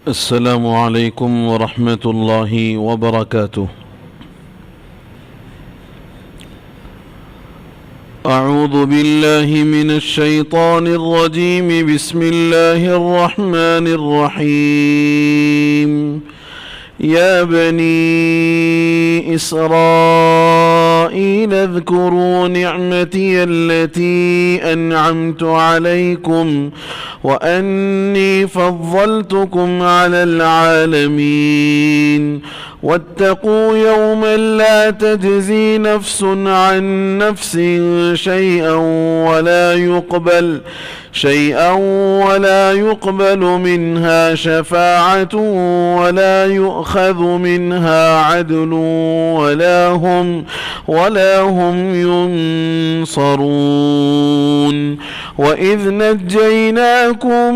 السلام علیکم ورحمۃ اللہ وبرکاتہ۔ اعوذ باللہ من الشیطان الرجیم، بسم اللہ الرحمن الرحیم۔ یا بنی اسرائیل اذکروا نعمتی التي انعمت علیکم وأني فضلتكم على العالمين واتقوا يوما لا تجزي نفس عن نفس شيئا ولا يقبل منها شفاعة ولا يؤخذ منها عدل ولا هم ينصرون۔ وإذ نجيناكم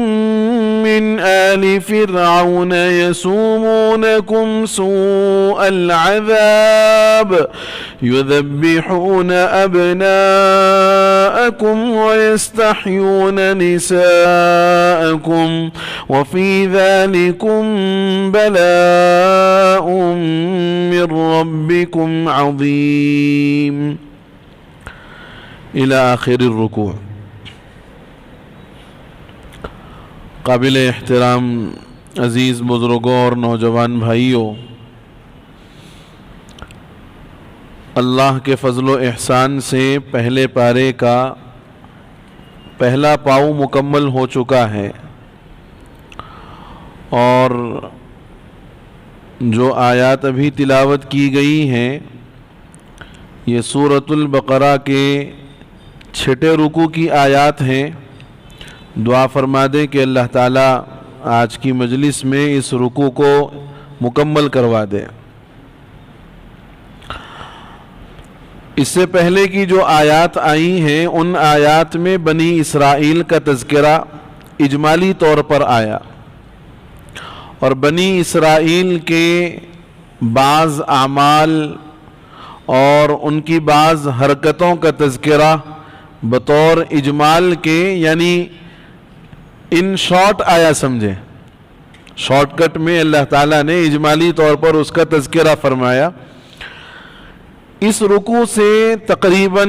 من آل فرعون يسومونكم سوء العذاب يذبحون أبناءكم ويستحيون نساءكم وفي ذلكم بلاء من ربكم عظيم إلى آخر الركوع۔ قابل احترام عزیز بزرگوں اور نوجوان بھائیوں، اللہ کے فضل و احسان سے پہلے پارے کا پہلا پاؤ مکمل ہو چکا ہے، اور جو آیات ابھی تلاوت کی گئی ہیں یہ سورۃ البقرہ کے چھٹے رکوع کی آیات ہیں۔ دعا فرما دیں کہ اللہ تعالیٰ آج کی مجلس میں اس رکوع کو مکمل کروا دے۔ اس سے پہلے کی جو آیات آئی ہیں ان آیات میں بنی اسرائیل کا تذکرہ اجمالی طور پر آیا، اور بنی اسرائیل کے بعض اعمال اور ان کی بعض حرکتوں کا تذکرہ بطور اجمال کے، یعنی ان شارٹ آیا سمجھیں، شارٹ کٹ میں اللہ تعالیٰ نے اجمالی طور پر اس کا تذکرہ فرمایا۔ اس رکوع سے تقریباً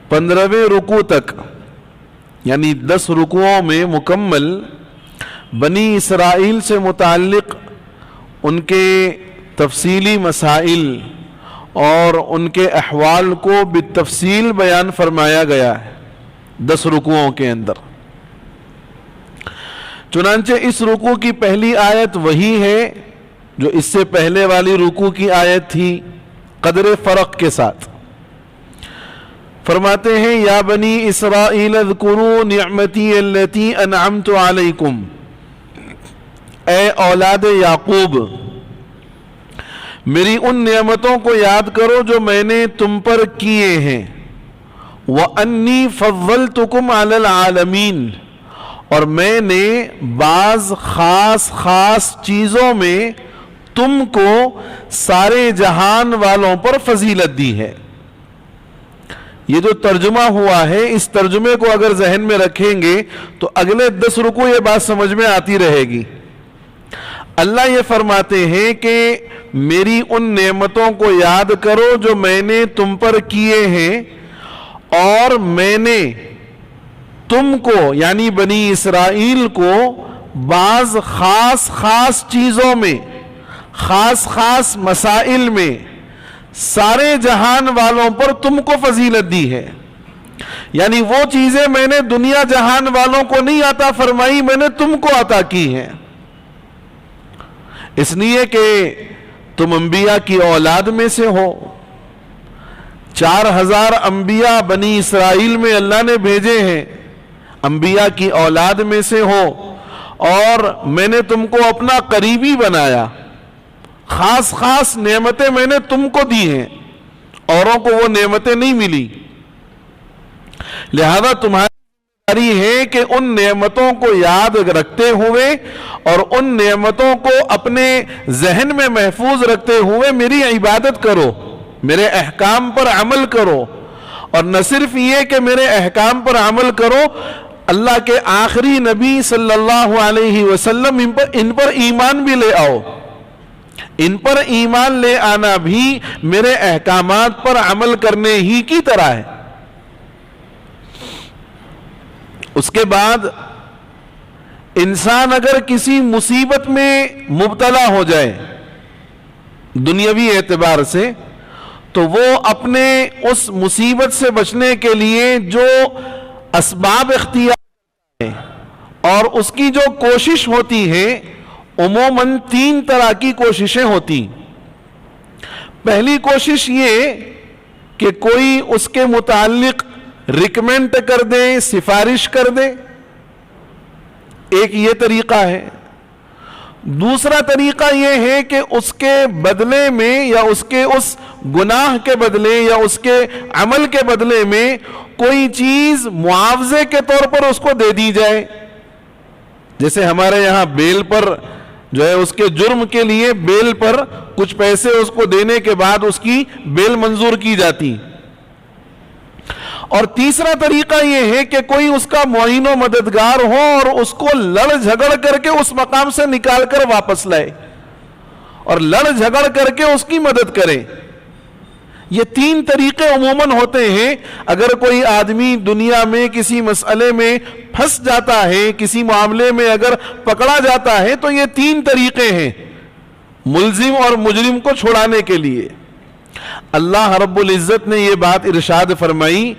15ویں رکوع تک، یعنی 10 رکوعوں میں مکمل بنی اسرائیل سے متعلق ان کے تفصیلی مسائل اور ان کے احوال کو بالتفصیل بیان فرمایا گیا ہے 10 رکوعوں کے اندر۔ چنانچہ اس رکوع کی پہلی آیت وہی ہے جو اس سے پہلے والی رکوع کی آیت تھی، قدر فرق کے ساتھ۔ فرماتے ہیں یا بنی اسرائیل اذکروا نعمتی التی انعمت علیکم، اے اولاد یعقوب میری ان نعمتوں کو یاد کرو جو میں نے تم پر کیے ہیں، وَأَنِّي فَضَّلْتُكُمْ عَلَى الْعَالَمِينَ، اور میں نے بعض خاص چیزوں میں تم کو سارے جہان والوں پر فضیلت دی ہے۔ یہ جو ترجمہ ہوا ہے اس ترجمے کو اگر ذہن میں رکھیں گے تو اگلے 10 رکوع یہ بات سمجھ میں آتی رہے گی۔ اللہ یہ فرماتے ہیں کہ میری ان نعمتوں کو یاد کرو جو میں نے تم پر کیے ہیں، اور میں نے تم کو یعنی بنی اسرائیل کو بعض خاص چیزوں میں، خاص مسائل میں سارے جہان والوں پر تم کو فضیلت دی ہے۔ یعنی وہ چیزیں میں نے دنیا جہان والوں کو نہیں عطا فرمائی، میں نے تم کو عطا کی ہیں، اس لیے کہ تم انبیاء کی اولاد میں سے ہو۔ 4000 انبیاء بنی اسرائیل میں اللہ نے بھیجے ہیں، انبیاء کی اولاد میں سے ہو، اور میں نے تم کو اپنا قریبی بنایا، خاص نعمتیں میں نے تم کو دی ہیں، اوروں کو وہ نعمتیں نہیں ملی، لہذا تمہاری ہے کہ ان نعمتوں کو یاد رکھتے ہوئے اور ان نعمتوں کو اپنے ذہن میں محفوظ رکھتے ہوئے میری عبادت کرو، میرے احکام پر عمل کرو، اور نہ صرف یہ کہ میرے احکام پر عمل کرو، اللہ کے آخری نبی صلی اللہ علیہ وسلم ان پر ایمان بھی لے آؤ. ان پر ایمان لے آنا بھی میرے احکامات پر عمل کرنے ہی کی طرح ہے. اس کے بعد انسان اگر کسی مصیبت میں مبتلا ہو جائے دنیاوی اعتبار سے، تو وہ اپنے اس مصیبت سے بچنے کے لیے جو اسباب اختیار کرتا ہے اور اس کی جو کوشش ہوتی ہے، عموماً 3 طرح کی کوششیں ہوتی. پہلی کوشش یہ کہ کوئی اس کے متعلق ریکمینڈ کر دے، سفارش کر دے، ایک یہ طریقہ ہے. دوسرا طریقہ یہ ہے کہ اس کے بدلے میں یا اس کے اس گناہ کے بدلے یا اس کے عمل کے بدلے میں کوئی چیز معاوضے کے طور پر اس کو دے دی جائے. جیسے ہمارے یہاں بیل پر جو ہے اس کے جرم کے لیے بیل پر کچھ پیسے اس کو دینے کے بعد اس کی بیل منظور کی جاتی. اور تیسرا طریقہ یہ ہے کہ کوئی اس کا معین و مددگار ہو اور اس کو لڑ جھگڑ کر کے اس مقام سے نکال کر واپس لائے اور لڑ جھگڑ کر کے اس کی مدد کرے. یہ 3 طریقے عموماً ہوتے ہیں. اگر کوئی آدمی دنیا میں کسی مسئلے میں پھنس جاتا ہے، کسی معاملے میں اگر پکڑا جاتا ہے، تو یہ 3 طریقے ہیں ملزم اور مجرم کو چھڑانے کے لیے. اللہ رب العزت نے یہ بات ارشاد فرمائی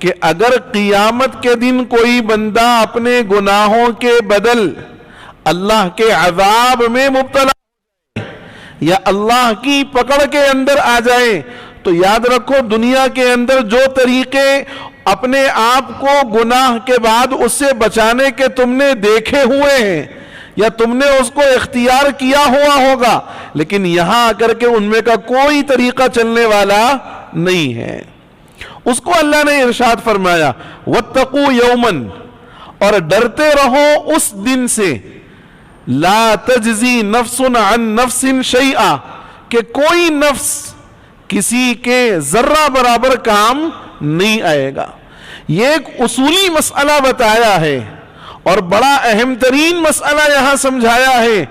کہ اگر قیامت کے دن کوئی بندہ اپنے گناہوں کے بدل اللہ کے عذاب میں مبتلا ہو جائے یا اللہ کی پکڑ کے اندر آ جائے، تو یاد رکھو دنیا کے اندر جو طریقے اپنے آپ کو گناہ کے بعد اس سے بچانے کے تم نے دیکھے ہوئے ہیں یا تم نے اس کو اختیار کیا ہوا ہوگا، لیکن یہاں آ کر کے ان میں کا کوئی طریقہ چلنے والا نہیں ہے. اس کو اللہ نے ارشاد فرمایا وَاتَّقُوا يَوْمًا، اور ڈرتے رہو اس دن سے لا تجزی نفس عن نفس شیئا، کہ کوئی نفس کسی کے ذرہ برابر کام نہیں آئے گا. یہ ایک اصولی مسئلہ بتایا ہے اور بڑا اہم ترین مسئلہ یہاں سمجھایا ہے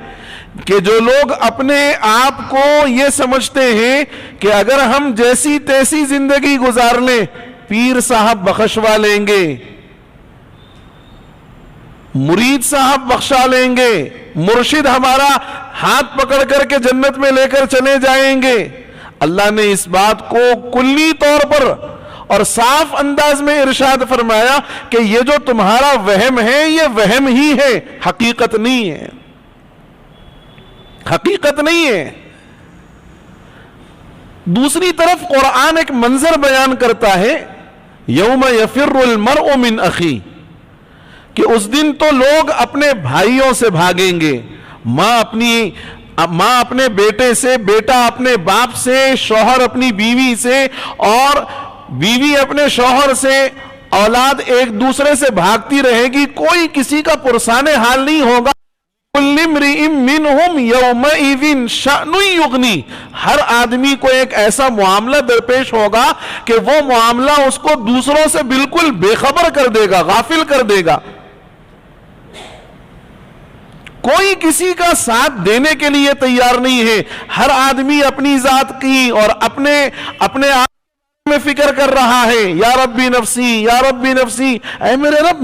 کہ جو لوگ اپنے آپ کو یہ سمجھتے ہیں کہ اگر ہم جیسی تیسی زندگی گزار لیں پیر صاحب بخشوا لیں گے، مرید صاحب بخشا لیں گے، مرشد ہمارا ہاتھ پکڑ کر کے جنت میں لے کر چلے جائیں گے، اللہ نے اس بات کو کلی طور پر اور صاف انداز میں ارشاد فرمایا کہ یہ جو تمہارا وہم ہے یہ وہم ہی ہے، حقیقت نہیں ہے، حقیقت نہیں ہے. دوسری طرف قرآن ایک منظر بیان کرتا ہے یوم یفر المرء من اخی، کہ اس دن تو لوگ اپنے بھائیوں سے بھاگیں گے، ماں اپنے بیٹے سے، بیٹا اپنے باپ سے، شوہر اپنی بیوی سے اور بیوی اپنے شوہر سے، اولاد ایک دوسرے سے بھاگتی رہے گی، کوئی کسی کا پرسان حال نہیں ہوگا. كل امرئ منهم يومئذ شأن يغني، ہر آدمی کو ایک ایسا معاملہ درپیش ہوگا کہ وہ معاملہ اس کو دوسروں سے بالکل بے خبر کر دے گا، غافل کر دے گا. کوئی کسی کا ساتھ دینے کے لیے تیار نہیں ہے، ہر آدمی اپنی ذات کی اور اپنے آپ میں فکر کر رہا ہے. یا ربی نفسی، یا ربی نفسی، اے میرے رب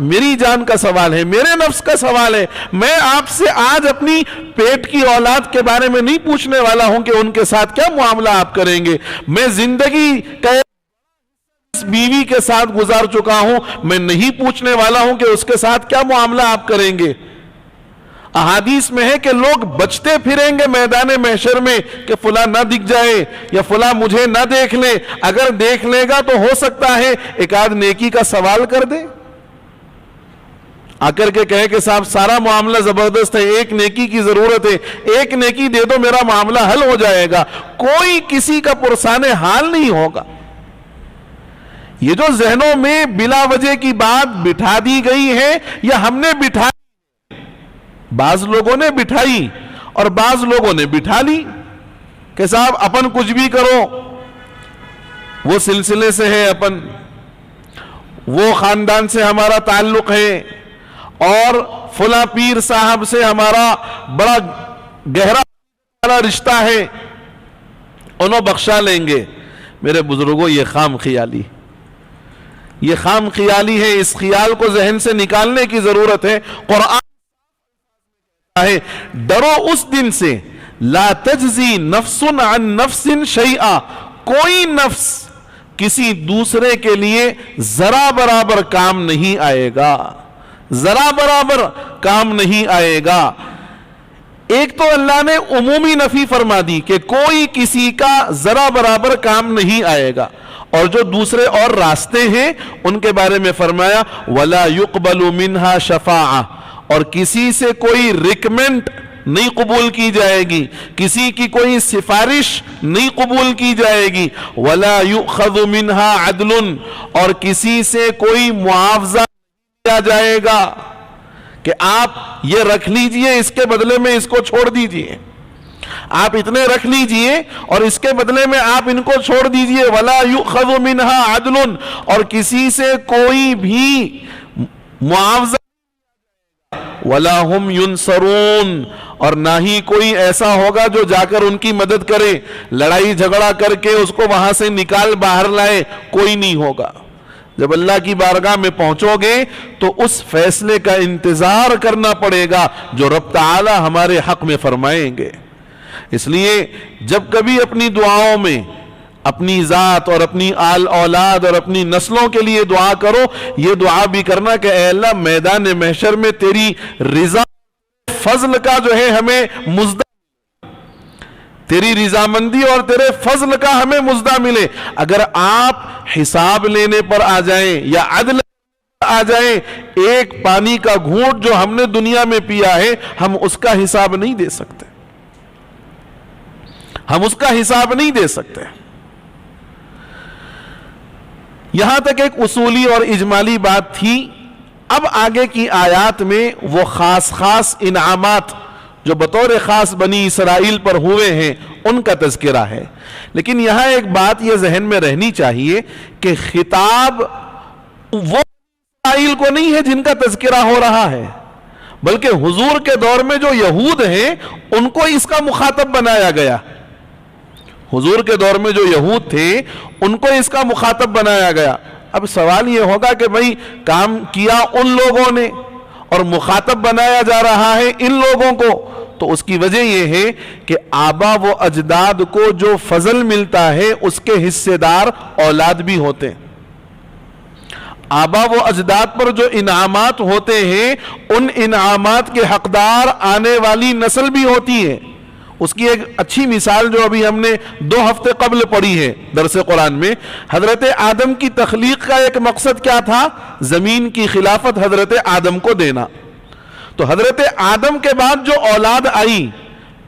میری جان کا سوال ہے، میرے نفس کا سوال ہے. میں آپ سے آج اپنی پیٹ کی اولاد کے بارے میں نہیں پوچھنے والا ہوں کہ ان کے ساتھ کیا معاملہ آپ کریں گے. میں زندگی کا بیوی کے ساتھ گزار چکا ہوں، میں نہیں پوچھنے والا ہوں کہ اس کے ساتھ کیا معاملہ آپ کریں گے. احادیث میں ہے کہ لوگ بچتے پھریں گے میدان محشر میں کہ فلاں نہ دکھ جائے یا فلاں مجھے نہ دیکھ لے، اگر دیکھ لے گا تو ہو سکتا ہے ایک آدھ نیکی کا سوال کر دے، آ کر کے کہے کہ صاحب سارا معاملہ زبردست ہے، ایک نیکی کی ضرورت ہے، ایک نیکی دے دو میرا معاملہ حل ہو جائے گا. کوئی کسی کا پرسان حال نہیں ہوگا. یہ جو ذہنوں میں بلا وجہ کی بات بٹھا دی گئی ہے یا ہم نے بٹھا، بعض لوگوں نے بٹھائی اور بعض لوگوں نے بٹھا لی کہ صاحب اپن کچھ بھی کرو، وہ سلسلے سے ہے، اپن وہ خاندان سے ہمارا تعلق ہے اور فلاں پیر صاحب سے ہمارا بڑا گہرا رشتہ ہے، انہوں بخشا لیں گے۔ میرے بزرگوں، یہ خام خیالی، یہ خام خیالی ہے، اس خیال کو ذہن سے نکالنے کی ضرورت ہے۔ قرآن ہے ڈرو اس دن سے، لا تجزی نفس عن نفس شیئا، کوئی نفس کسی دوسرے کے لیے ذرا برابر کام نہیں آئے گا، ذرا برابر کام نہیں آئے گا۔ ایک تو اللہ نے عمومی نفی فرما دی کہ کوئی کسی کا ذرا برابر کام نہیں آئے گا، اور جو دوسرے اور راستے ہیں ان کے بارے میں فرمایا وَلَا يُقْبَلُ مِنْهَا شَفَاعَةٌ، اور کسی سے کوئی ریکمنڈ نہیں قبول کی جائے گی، کسی کی کوئی سفارش نہیں قبول کی جائے گی۔ وَلَا يُؤْخَذُ مِنْهَا عَدْلٌ، اور کسی سے کوئی معاوضہ نہیں دیا جائے گا کہ آپ یہ رکھ لیجئے، اس کے بدلے میں اس کو چھوڑ دیجئے، آپ اتنے رکھ لیجئے اور اس کے بدلے میں آپ ان کو چھوڑ دیجئے۔ وَلَا يُؤْخَذُ مِنْهَا عَدْلٌ، اور کسی سے کوئی بھی معاوضہ، وَلَا هُمْ يُنصَرُونَ، اور نہ ہی کوئی ایسا ہوگا جو جا کر ان کی مدد کرے، لڑائی جھگڑا کر کے اس کو وہاں سے نکال باہر لائے، کوئی نہیں ہوگا۔ جب اللہ کی بارگاہ میں پہنچو گے تو اس فیصلے کا انتظار کرنا پڑے گا جو رب تعالی ہمارے حق میں فرمائیں گے۔ اس لیے جب کبھی اپنی دعاؤں میں اپنی ذات اور اپنی آل اولاد اور اپنی نسلوں کے لیے دعا کرو، یہ دعا بھی کرنا کہ اے اللہ میدان محشر میں تیری رضا فضل کا جو ہے ہمیں مزدہ، تیری رضامندی اور تیرے فضل کا ہمیں مزدہ ملے۔ اگر آپ حساب لینے پر آ جائیں یا عدل آ جائیں، ایک پانی کا گھونٹ جو ہم نے دنیا میں پیا ہے ہم اس کا حساب نہیں دے سکتے، ہم اس کا حساب نہیں دے سکتے۔ یہاں تک ایک اصولی اور اجمالی بات تھی۔ اب آگے کی آیات میں وہ خاص خاص انعامات جو بطور خاص بنی اسرائیل پر ہوئے ہیں ان کا تذکرہ ہے، لیکن یہاں ایک بات یہ ذہن میں رہنی چاہیے کہ خطاب وہ اسرائیل کو نہیں ہے جن کا تذکرہ ہو رہا ہے، بلکہ حضور کے دور میں جو یہود ہیں ان کو اس کا مخاطب بنایا گیا۔ حضور کے دور میں جو یہود تھے ان کو اس کا مخاطب بنایا گیا۔ اب سوال یہ ہوگا کہ بھئی کام کیا ان لوگوں نے اور مخاطب بنایا جا رہا ہے ان لوگوں کو، تو اس کی وجہ یہ ہے کہ آبا و اجداد کو جو فضل ملتا ہے اس کے حصے دار اولاد بھی ہوتے ہیں۔ آبا و اجداد پر جو انعامات ہوتے ہیں ان انعامات کے حقدار آنے والی نسل بھی ہوتی ہے۔ اس کی ایک اچھی مثال جو ابھی ہم نے 2 ہفتے قبل پڑھی ہے درس قرآن میں، حضرت آدم کی تخلیق کا ایک مقصد کیا تھا؟ زمین کی خلافت حضرت آدم کو دینا۔ تو حضرت آدم کے بعد جو اولاد آئی،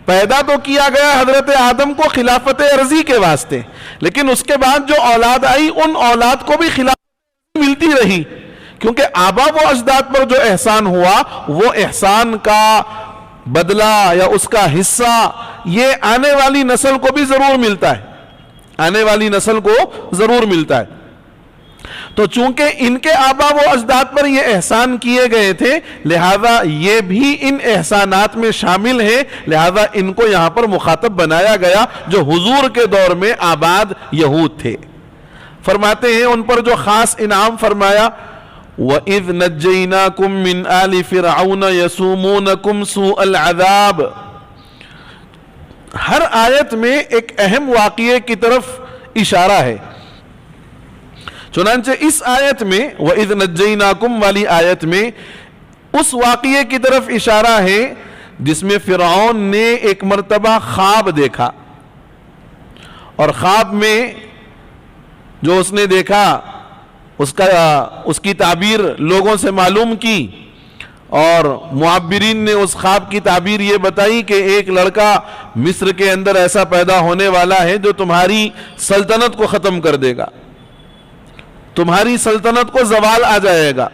پیدا تو کیا گیا حضرت آدم کو خلافت ارضی کے واسطے، لیکن اس کے بعد جو اولاد آئی ان اولاد کو بھی خلافت ملتی رہی، کیونکہ آبا و اجداد پر جو احسان ہوا وہ احسان کا بدلہ یا اس کا حصہ یہ آنے والی نسل کو بھی ضرور ملتا ہے، آنے والی نسل کو ضرور ملتا ہے۔ تو چونکہ ان کے آبا و اجداد پر یہ احسان کیے گئے تھے لہذا یہ بھی ان احسانات میں شامل ہیں، لہذا ان کو یہاں پر مخاطب بنایا گیا جو حضور کے دور میں آباد یہود تھے۔ فرماتے ہیں ان پر جو خاص انعام فرمایا وَإِذْ نَجَّيْنَاكُمْ مِنْ آلِ فِرْعَوْنَ يَسُومُونَكُمْ سُوءَ الْعَذَابِ، ہر آیت میں ایک اہم واقعے کی طرف اشارہ ہے۔ چنانچہ اس آیت میں وَإِذْ نَجَّيْنَاكُمْ والی آیت میں اس واقعے کی طرف اشارہ ہے جس میں فرعون نے ایک مرتبہ خواب دیکھا، اور خواب میں جو اس نے دیکھا اس کی تعبیر لوگوں سے معلوم کی، اور معبرین نے اس خواب کی تعبیر یہ بتائی کہ ایک لڑکا مصر کے اندر ایسا پیدا ہونے والا ہے جو تمہاری سلطنت کو ختم کر دے گا، تمہاری سلطنت کو زوال آ جائے گا۔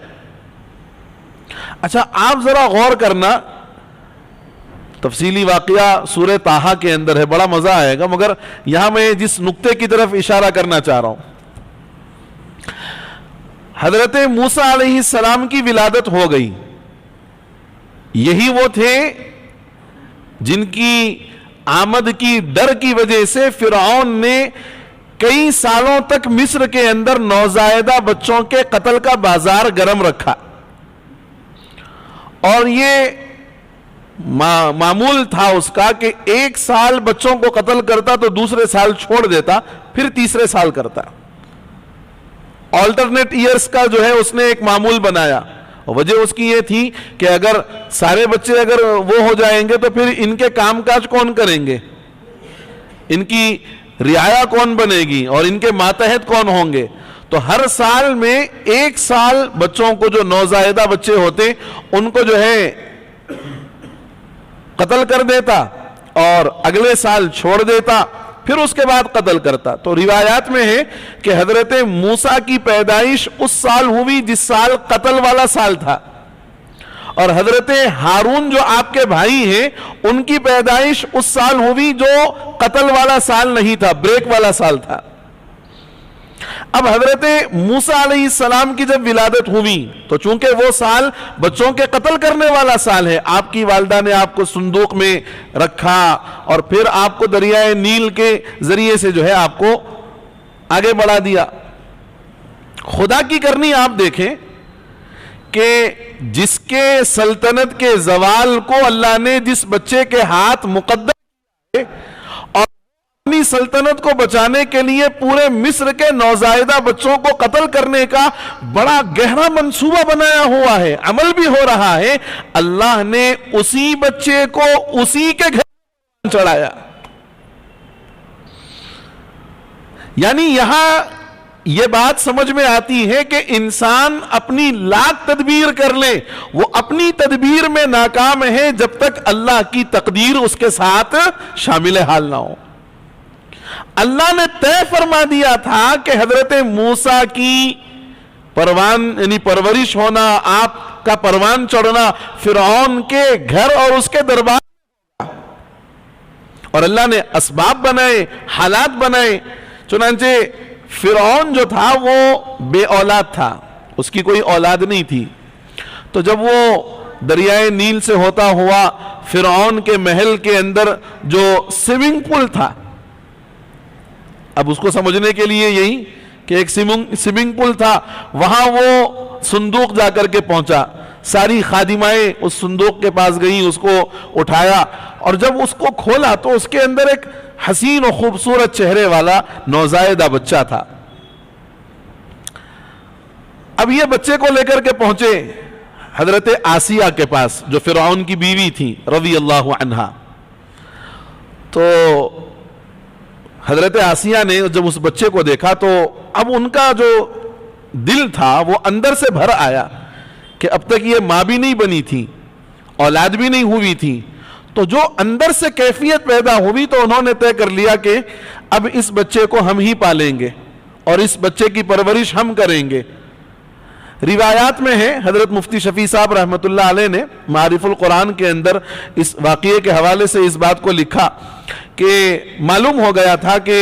اچھا آپ ذرا غور کرنا، تفصیلی واقعہ سورہ طٰہٰ کے اندر ہے، بڑا مزہ آئے گا، مگر یہاں میں جس نقطے کی طرف اشارہ کرنا چاہ رہا ہوں، حضرت موسیٰ علیہ السلام کی ولادت ہو گئی. یہی وہ تھے جن کی آمد کی ڈر کی وجہ سے فرعون نے کئی سالوں تک مصر کے اندر نوزائیدہ بچوں کے قتل کا بازار گرم رکھا. اور یہ معمول تھا اس کا کہ ایک سال بچوں کو قتل کرتا تو دوسرے سال چھوڑ دیتا, پھر تیسرے سال کرتا. آلٹرنیٹ ایئرز کا جو ہے اس نے ایک معمول بنایا. وجہ اس کی یہ تھی کہ اگر سارے بچے اگر وہ ہو جائیں گے تو پھر ان کے کام کاج کون کریں گے, ان کی رعایا کون بنے گی, اور ان کے ماتحت کون ہوں گے. تو ہر سال میں ایک سال بچوں کو, جو نوزائیدہ بچے ہوتے ان کو جو ہے قتل کر دیتا اور اگلے سال چھوڑ دیتا, پھر اس کے بعد قتل کرتا. تو روایات میں ہے کہ حضرت موسیٰ کی پیدائش اس سال ہوئی جس سال قتل والا سال تھا, اور حضرت ہارون جو آپ کے بھائی ہیں ان کی پیدائش اس سال ہوئی جو قتل والا سال نہیں تھا, بریک والا سال تھا. اب حضرت موسیٰ علیہ السلام کی جب ولادت ہوئی تو چونکہ وہ سال بچوں کے قتل کرنے والا سال ہے, آپ کی والدہ نے آپ کو صندوق میں رکھا اور پھر آپ کو دریائے نیل کے ذریعے سے جو ہے آپ کو آگے بڑھا دیا. خدا کی کرنی آپ دیکھیں کہ جس کے سلطنت کے زوال کو اللہ نے جس بچے کے ہاتھ مقدر کیا اور اپنی سلطنت کو بچانے کے لیے پورے مصر کے نوزائیدہ بچوں کو قتل کرنے کا بڑا گہرا منصوبہ بنایا ہوا ہے, عمل بھی ہو رہا ہے, اللہ نے اسی بچے کو اسی کے گھر چڑھایا. یعنی یہاں یہ بات سمجھ میں آتی ہے کہ انسان اپنی لاکھ تدبیر کر لے, وہ اپنی تدبیر میں ناکام ہے جب تک اللہ کی تقدیر اس کے ساتھ شامل حال نہ ہو. اللہ نے طے فرما دیا تھا کہ حضرت موسیٰ کی پروان یعنی پرورش ہونا, آپ کا پروان چڑھنا فرعون کے گھر اور اس کے دربار, اور اللہ نے اسباب بنائے, حالات بنائے. چنانچہ فرعون جو تھا وہ بے اولاد تھا, اس کی کوئی اولاد نہیں تھی. تو جب وہ دریائے نیل سے ہوتا ہوا فرعون کے محل کے اندر جو سوئمنگ پول تھا, اب اس کو سمجھنے کے لیے یہی کہ ایک سوئمنگ پول تھا, وہاں وہ صندوق جا کر کے پہنچا. ساری خادمائیں اس صندوق کے پاس گئیں, اس کو اٹھایا, اور جب اس کو کھولا تو اس کے اندر ایک حسین و خوبصورت چہرے والا نوزائیدہ بچہ تھا. اب یہ بچے کو لے کر کے پہنچے حضرت آسیہ کے پاس جو فرعون کی بیوی تھی رضی اللہ عنہا. تو حضرت آسیہ نے جب اس بچے کو دیکھا تو اب ان کا جو دل تھا وہ اندر سے بھر آیا کہ اب تک یہ ماں بھی نہیں بنی تھی, اولاد بھی نہیں ہوئی تھی. تو جو اندر سے کیفیت پیدا ہوئی تو انہوں نے طے کر لیا کہ اب اس بچے کو ہم ہی پالیں گے اور اس بچے کی پرورش ہم کریں گے. روایات میں ہے, حضرت مفتی شفیع صاحب رحمۃ اللہ علیہ نے معارف القرآن کے اندر اس واقعے کے حوالے سے اس بات کو لکھا کہ معلوم ہو گیا تھا کہ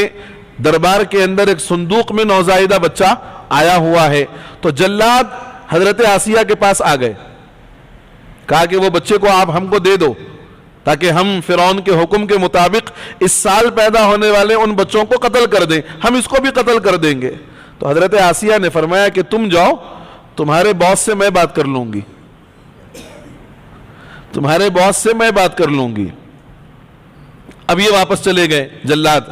دربار کے اندر ایک صندوق میں نوزائیدہ بچہ آیا ہوا ہے. تو جلاد حضرت آسیہ کے پاس آ گئے, کہا کہ وہ بچے کو آپ ہم کو دے دو تاکہ ہم فرعون کے حکم کے مطابق اس سال پیدا ہونے والے ان بچوں کو قتل کر دیں, ہم اس کو بھی قتل کر دیں گے. تو حضرت آسیہ نے فرمایا کہ تم جاؤ, تمہارے باس سے میں بات کر لوں گی, تمہارے باس سے میں بات کر لوں گی. اب یہ واپس چلے گئے جلاد.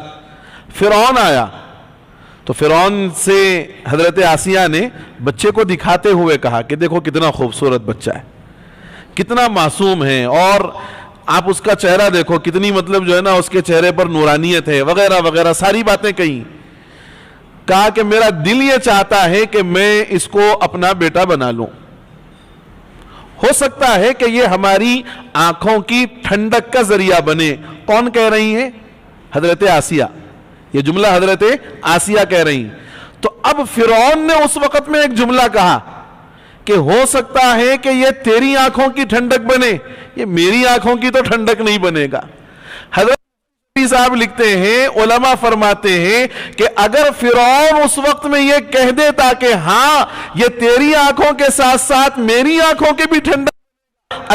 فرعون آیا تو فرعون سے حضرت آسیہ نے بچے کو دکھاتے ہوئے کہا کہ دیکھو کتنا خوبصورت بچہ ہے, کتنا معصوم ہے, اور آپ اس کا چہرہ دیکھو کتنی مطلب جو ہے نا اس کے چہرے پر نورانیت ہے, وغیرہ وغیرہ ساری باتیں کہیں. کہا کہ میرا دل یہ چاہتا ہے کہ میں اس کو اپنا بیٹا بنا لوں, ہو سکتا ہے کہ یہ ہماری آنکھوں کی ٹھنڈک کا ذریعہ بنے. کون کہہ رہی ہیں؟ حضرت آسیہ. یہ جملہ حضرت آسیہ کہہ رہی. تو اب فرعون نے اس وقت میں ایک جملہ کہا کہ ہو سکتا ہے کہ یہ تیری آنکھوں کی ٹھنڈک بنے, یہ میری آنکھوں کی تو ٹھنڈک نہیں بنے گا. حضرت ندوی صاحب لکھتے ہیں، علماء فرماتے ہیں کہ اگر فرعون اس وقت میں یہ کہہ دیتا کہ ہاں یہ تیری آنکھوں کے ساتھ ساتھ میری آنکھوں کے بھی ٹھنڈا،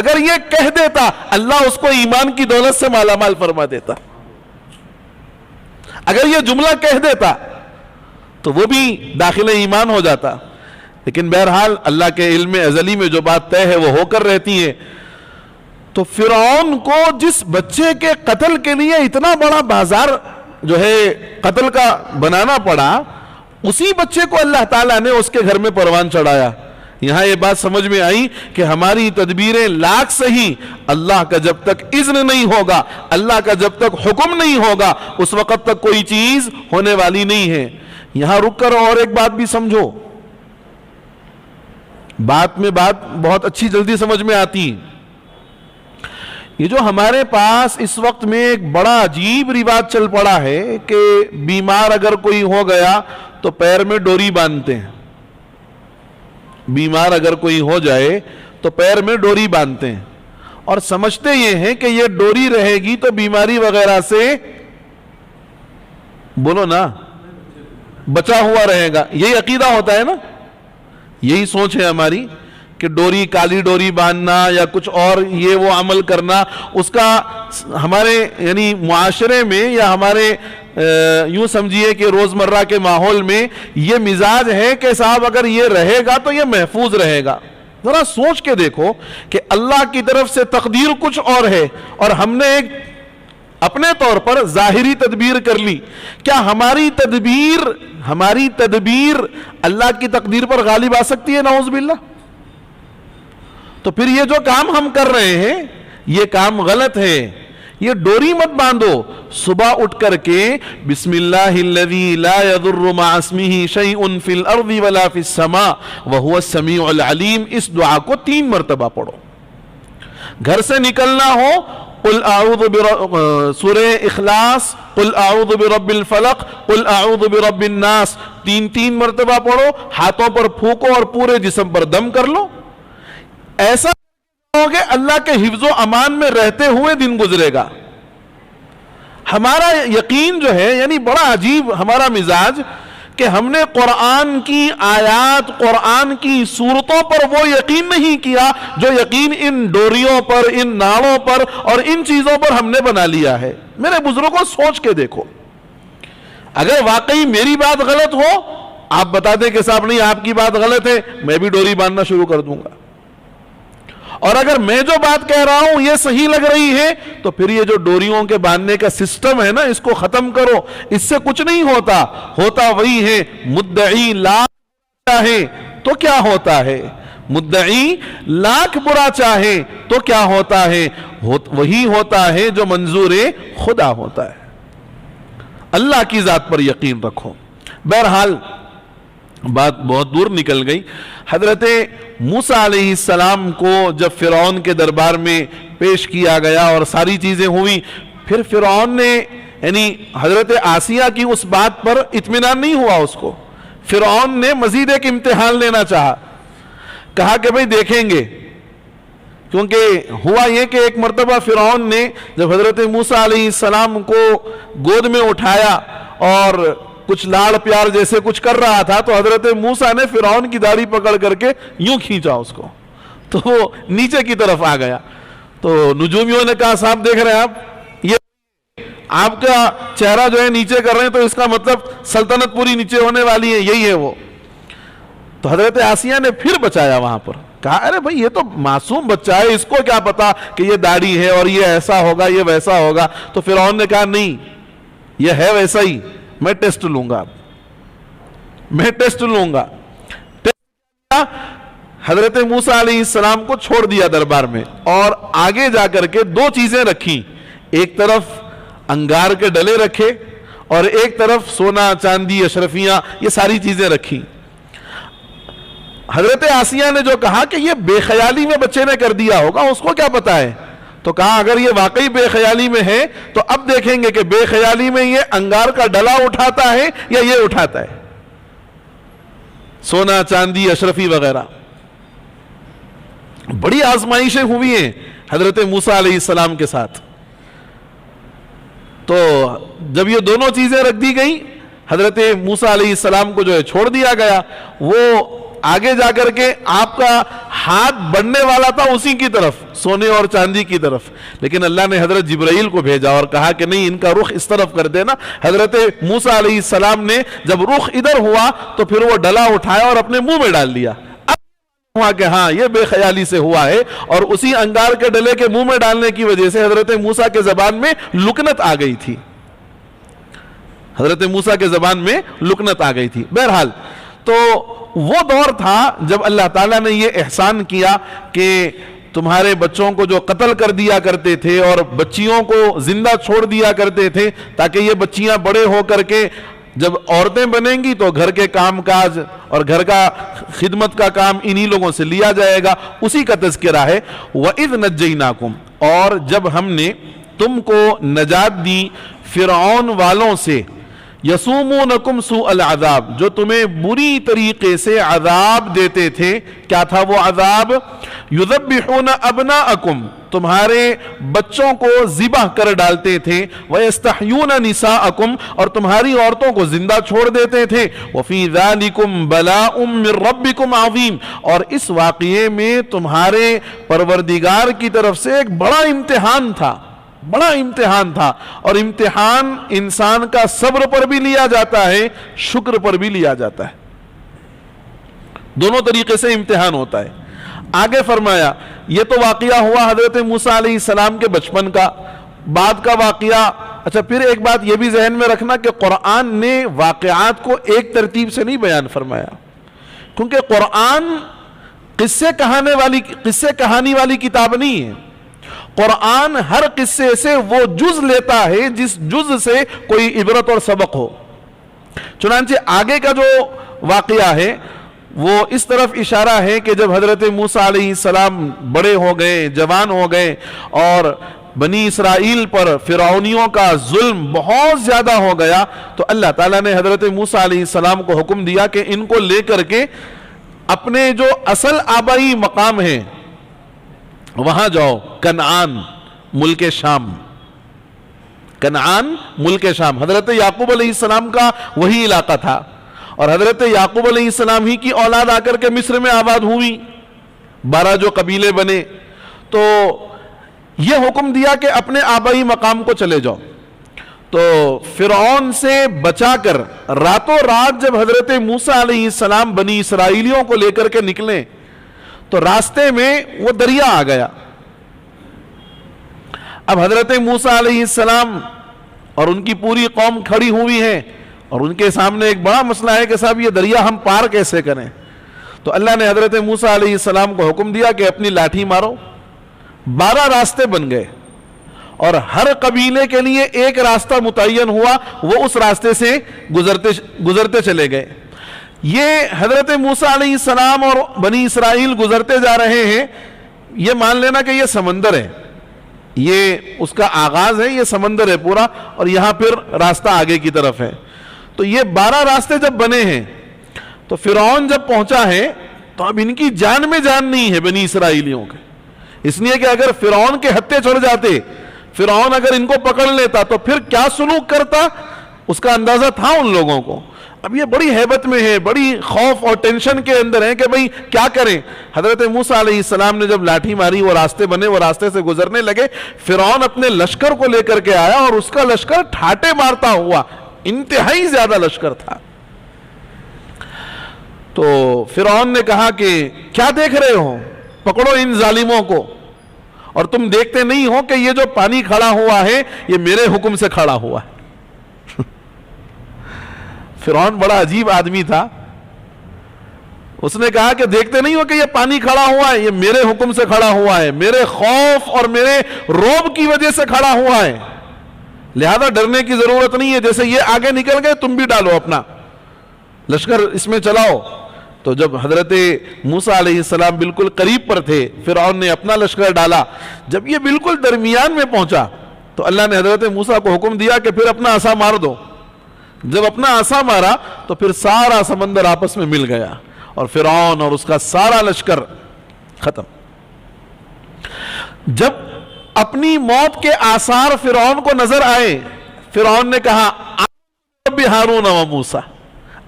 اگر یہ کہہ دیتا اللہ اس کو ایمان کی دولت سے مالا مال فرما دیتا. اگر یہ جملہ کہہ دیتا تو وہ بھی داخل ایمان ہو جاتا. لیکن بہرحال اللہ کے علم ازلی میں جو بات طے ہے وہ ہو کر رہتی ہے. تو فرعون کو جس بچے کے قتل کے لیے اتنا بڑا بازار جو ہے قتل کا بنانا پڑا، اسی بچے کو اللہ تعالیٰ نے اس کے گھر میں پروان چڑھایا. یہاں یہ بات سمجھ میں آئی کہ ہماری تدبیریں لاکھ صحیح، اللہ کا جب تک اذن نہیں ہوگا، اللہ کا جب تک حکم نہیں ہوگا، اس وقت تک کوئی چیز ہونے والی نہیں ہے. یہاں رک کر اور ایک بات بھی سمجھو، بات بہت اچھی جلدی سمجھ میں آتی. یہ جو ہمارے پاس اس وقت میں ایک بڑا عجیب رواج چل پڑا ہے کہ بیمار اگر کوئی ہو گیا تو پیر میں ڈوری باندھتے ہیں. بیمار اگر کوئی ہو جائے تو پیر میں ڈوری باندھتے ہیں اور سمجھتے یہ ہیں کہ یہ ڈوری رہے گی تو بیماری وغیرہ سے بولو نا بچا ہوا رہے گا. یہی عقیدہ ہوتا ہے نا، یہی سوچ ہے ہماری کہ ڈوری، کالی ڈوری باندھنا یا کچھ اور یہ وہ عمل کرنا، اس کا ہمارے یعنی معاشرے میں یا ہمارے یوں سمجھیے کہ روزمرہ کے ماحول میں یہ مزاج ہے کہ صاحب اگر یہ رہے گا تو یہ محفوظ رہے گا. ذرا سوچ کے دیکھو کہ اللہ کی طرف سے تقدیر کچھ اور ہے اور ہم نے ایک اپنے طور پر ظاہری تدبیر کر لی. کیا ہماری تدبیر اللہ کی تقدیر پر غالب آ سکتی ہے؟ نعوذ باللہ. تو پھر یہ جو کام ہم کر رہے ہیں یہ کام غلط ہے. یہ ڈوری مت باندھو. صبح اٹھ کر کے بسم اللہ الذی لا یضر مع اسمہ شیء فی الارض ولا فی السماء وہو السمیع العلیم، اس دعا کو 3 مرتبہ پڑھو. گھر سے نکلنا ہو قل اعوذ سورہ اخلاص، قل اعوذ برب الفلق، قل اعوذ برب الناس، 3 مرتبہ پڑھو. ہاتھوں پر پھونکو اور پورے جسم پر دم کر لو. ایسا ہوگے اللہ کے حفظ و امان میں رہتے ہوئے دن گزرے گا. ہمارا یقین جو ہے یعنی بڑا عجیب ہمارا مزاج کہ ہم نے قرآن کی آیات، قرآن کی صورتوں پر وہ یقین نہیں کیا جو یقین ان ڈوریوں پر، ان ناڑوں پر اور ان چیزوں پر ہم نے بنا لیا ہے. میرے بزرگوں سوچ کے دیکھو، اگر واقعی میری بات غلط ہو آپ بتا دیں کہ صاحب نہیں آپ کی بات غلط ہے، میں بھی ڈوری باندھنا شروع کر دوں گا. اور اگر میں جو بات کہہ رہا ہوں یہ صحیح لگ رہی ہے تو پھر یہ جو ڈوریوں کے باندھنے کا سسٹم ہے نا اس کو ختم کرو. اس سے کچھ نہیں ہوتا. ہوتا وہی ہے مدعی لاکھ چاہے تو کیا ہوتا ہے، مدعی لاکھ برا چاہے تو کیا ہوتا ہے، وہی ہوتا ہے جو منظور خدا ہوتا ہے. اللہ کی ذات پر یقین رکھو. بہرحال بات بہت دور نکل گئی. حضرت موسیٰ علیہ السلام کو جب فرعون کے دربار میں پیش کیا گیا اور ساری چیزیں ہوئی، پھر فرعون نے یعنی حضرت آسیہ کی اس بات پر اطمینان نہیں ہوا. اس کو فرعون نے مزید ایک امتحان لینا چاہا. کہا کہ بھئی دیکھیں گے، کیونکہ ہوا یہ کہ ایک مرتبہ فرعون نے جب حضرت موسیٰ علیہ السلام کو گود میں اٹھایا اور کچھ لاڑ پیار جیسے کچھ کر رہا تھا تو حضرت موسیٰ نے فرعون کی داڑھی پکڑ کر کے یوں کھینچا اس کو تو وہ نیچے کی طرف آ گیا. تو نجومیوں نے کہا صاحب دیکھ رہے ہیں آپ، یہ آپ کا چہرہ جو ہے نیچے کر رہے ہیں تو اس کا مطلب سلطنت پوری نیچے ہونے والی ہے، یہی ہے وہ. تو حضرت آسیہ نے پھر بچایا وہاں پر، کہا ارے بھائی یہ تو معصوم بچہ ہے، اس کو کیا پتا کہ یہ داڑھی ہے اور یہ ایسا ہوگا یہ ویسا ہوگا. تو فرعون نے کہا نہیں یہ ہے ویسا ہی، میں ٹیسٹ لوں گا. میں ٹیسٹ لوں گا. حضرت موسیٰ علیہ السلام کو چھوڑ دیا دربار میں اور آگے جا کر کے 2 چیزیں رکھی. ایک طرف انگار کے ڈلے رکھے اور ایک طرف سونا چاندی اشرفیاں یہ ساری چیزیں رکھی. حضرت آسیہ نے جو کہا کہ یہ بے خیالی میں بچے نے کر دیا ہوگا، اس کو کیا پتا ہے. تو کہا اگر یہ واقعی بے خیالی میں ہے تو اب دیکھیں گے کہ بے خیالی میں یہ انگار کا ڈلا اٹھاتا ہے یا یہ اٹھاتا ہے سونا چاندی اشرفی وغیرہ. بڑی آزمائشیں ہوئی ہیں حضرت موسیٰ علیہ السلام کے ساتھ. تو جب یہ دونوں چیزیں رکھ دی گئی، حضرت موسیٰ علیہ السلام کو جو ہے چھوڑ دیا گیا. وہ آگے جا کر کے آپ کا ہاتھ بڑھنے والا تھا اسی کی طرف، سونے اور چاندی کی طرف، لیکن اللہ نے حضرت جبرائیل کو بھیجا اور کہا کہ نہیں، ان کا رخ اس طرف کر دینا. حضرت موسیٰ علیہ السلام نے جب رخ ادھر ہوا تو پھر وہ ڈلا اٹھایا اور اپنے منہ میں ڈال دیا. اب ہوا کہ ہاں یہ بے خیالی سے ہوا ہے، اور اسی انگار کے ڈلے کے منہ میں ڈالنے کی وجہ سے حضرت موسیٰ کے زبان میں لکنت آ گئی تھی. حضرت موسیٰ کے زبان میں لکنت آ گئی تھی. بہرحال تو وہ دور تھا جب اللہ تعالیٰ نے یہ احسان کیا کہ تمہارے بچوں کو جو قتل کر دیا کرتے تھے اور بچیوں کو زندہ چھوڑ دیا کرتے تھے، تاکہ یہ بچیاں بڑے ہو کر کے جب عورتیں بنیں گی تو گھر کے کام کاج اور گھر کا خدمت کا کام انہی لوگوں سے لیا جائے گا، اسی کا تذکرہ ہے. وَإِذْ نَجَّيْنَاكُمْ، اور جب ہم نے تم کو نجات دی فرعون والوں سے، یسومونکم سوء العذاب، جو تمہیں بری طریقے سے عذاب دیتے تھے. کیا تھا وہ عذاب؟ یذبحون ابناءکم، تمہارے بچوں کو ذبح کر ڈالتے تھے. ویستحیون نساءکم، اور تمہاری عورتوں کو زندہ چھوڑ دیتے تھے. وفی ذالکم بلاء من ربکم عظیم، اور اس واقعے میں تمہارے پروردگار کی طرف سے ایک بڑا امتحان تھا، بڑا امتحان تھا. اور امتحان انسان کا صبر پر بھی لیا جاتا ہے، شکر پر بھی لیا جاتا ہے، دونوں طریقے سے امتحان ہوتا ہے. آگے فرمایا یہ تو واقعہ ہوا حضرت موسیٰ علیہ السلام کے بچپن کا. بعد کا واقعہ، اچھا پھر ایک بات یہ بھی ذہن میں رکھنا کہ قرآن نے واقعات کو ایک ترتیب سے نہیں بیان فرمایا، کیونکہ قرآن قصے کہانی والی کتاب نہیں ہے. قرآن ہر قصے سے وہ جز لیتا ہے جس جز سے کوئی عبرت اور سبق ہو. چنانچہ آگے کا جو واقعہ ہے وہ اس طرف اشارہ ہے کہ جب حضرت موسیٰ علیہ السلام بڑے ہو گئے، جوان ہو گئے، اور بنی اسرائیل پر فرعونیوں کا ظلم بہت زیادہ ہو گیا، تو اللہ تعالیٰ نے حضرت موسیٰ علیہ السلام کو حکم دیا کہ ان کو لے کر کے اپنے جو اصل آبائی مقام ہے وہاں جاؤ، کنعان ملک شام. کنعان ملک شام حضرت یعقوب علیہ السلام کا وہی علاقہ تھا، اور حضرت یعقوب علیہ السلام ہی کی اولاد آ کر کے مصر میں آباد ہوئی، 12 جو قبیلے بنے. تو یہ حکم دیا کہ اپنے آبائی مقام کو چلے جاؤ. تو فرعون سے بچا کر راتوں رات جب حضرت موسیٰ علیہ السلام بنی اسرائیلیوں کو لے کر کے نکلے تو راستے میں وہ دریا آ گیا. اب حضرت موسیٰ علیہ السلام اور ان کی پوری قوم کھڑی ہوئی ہے، اور ان کے سامنے ایک بڑا مسئلہ ہے کہ صاحب یہ دریا ہم پار کیسے کریں. تو اللہ نے حضرت موسیٰ علیہ السلام کو حکم دیا کہ اپنی لاٹھی مارو. 12 راستے بن گئے، اور ہر قبیلے کے لیے ایک راستہ متعین ہوا، وہ اس راستے سے گزرتے چلے گئے. یہ حضرت موسیٰ علیہ السلام اور بنی اسرائیل گزرتے جا رہے ہیں. یہ مان لینا کہ یہ سمندر ہے، یہ اس کا آغاز ہے، یہ سمندر ہے پورا، اور یہاں پھر راستہ آگے کی طرف ہے. تو یہ 12 راستے جب بنے ہیں تو فرعون جب پہنچا ہے تو اب ان کی جان میں جان نہیں ہے بنی اسرائیلیوں کے، اس لیے کہ اگر فرعون کے ہتھے چڑھ جاتے، فرعون اگر ان کو پکڑ لیتا تو پھر کیا سلوک کرتا، اس کا اندازہ تھا ان لوگوں کو. اب یہ بڑی ہیبت میں ہے، بڑی خوف اور ٹینشن کے اندر ہے کہ بھئی کیا کریں. حضرت موسیٰ علیہ السلام نے جب لاٹھی ماری، وہ راستے بنے، وہ راستے سے گزرنے لگے. فرعون اپنے لشکر کو لے کر کے آیا، اور اس کا لشکر ٹھاٹے مارتا ہوا، انتہائی زیادہ لشکر تھا. تو فرعون نے کہا کہ کیا دیکھ رہے ہو، پکڑو ان ظالموں کو. اور تم دیکھتے نہیں ہو کہ یہ جو پانی کھڑا ہوا ہے یہ میرے حکم سے کھڑا ہوا ہے. فرعون بڑا عجیب آدمی تھا. اس نے کہا کہ دیکھتے نہیں ہو کہ یہ پانی کھڑا ہوا ہے، یہ میرے حکم سے کھڑا ہوا ہے، میرے خوف اور میرے روب کی وجہ سے کھڑا ہوا ہے، لہذا ڈرنے کی ضرورت نہیں ہے. جیسے یہ آگے نکل گئے تم بھی ڈالو اپنا لشکر اس میں چلاؤ. تو جب حضرت موسیٰ علیہ السلام بالکل قریب پر تھے، فرعون نے اپنا لشکر ڈالا. جب یہ بالکل درمیان میں پہنچا تو اللہ نے حضرت موسیٰ کو حکم دیا کہ پھر اپنا عصا مار دو. جب اپنا عصا مارا تو پھر سارا سمندر آپس میں مل گیا، اور فرعون اور اس کا سارا لشکر ختم. جب اپنی موت کے آثار فرعون کو نظر آئے، فرعون نے کہا رب ہارون و موسیٰ،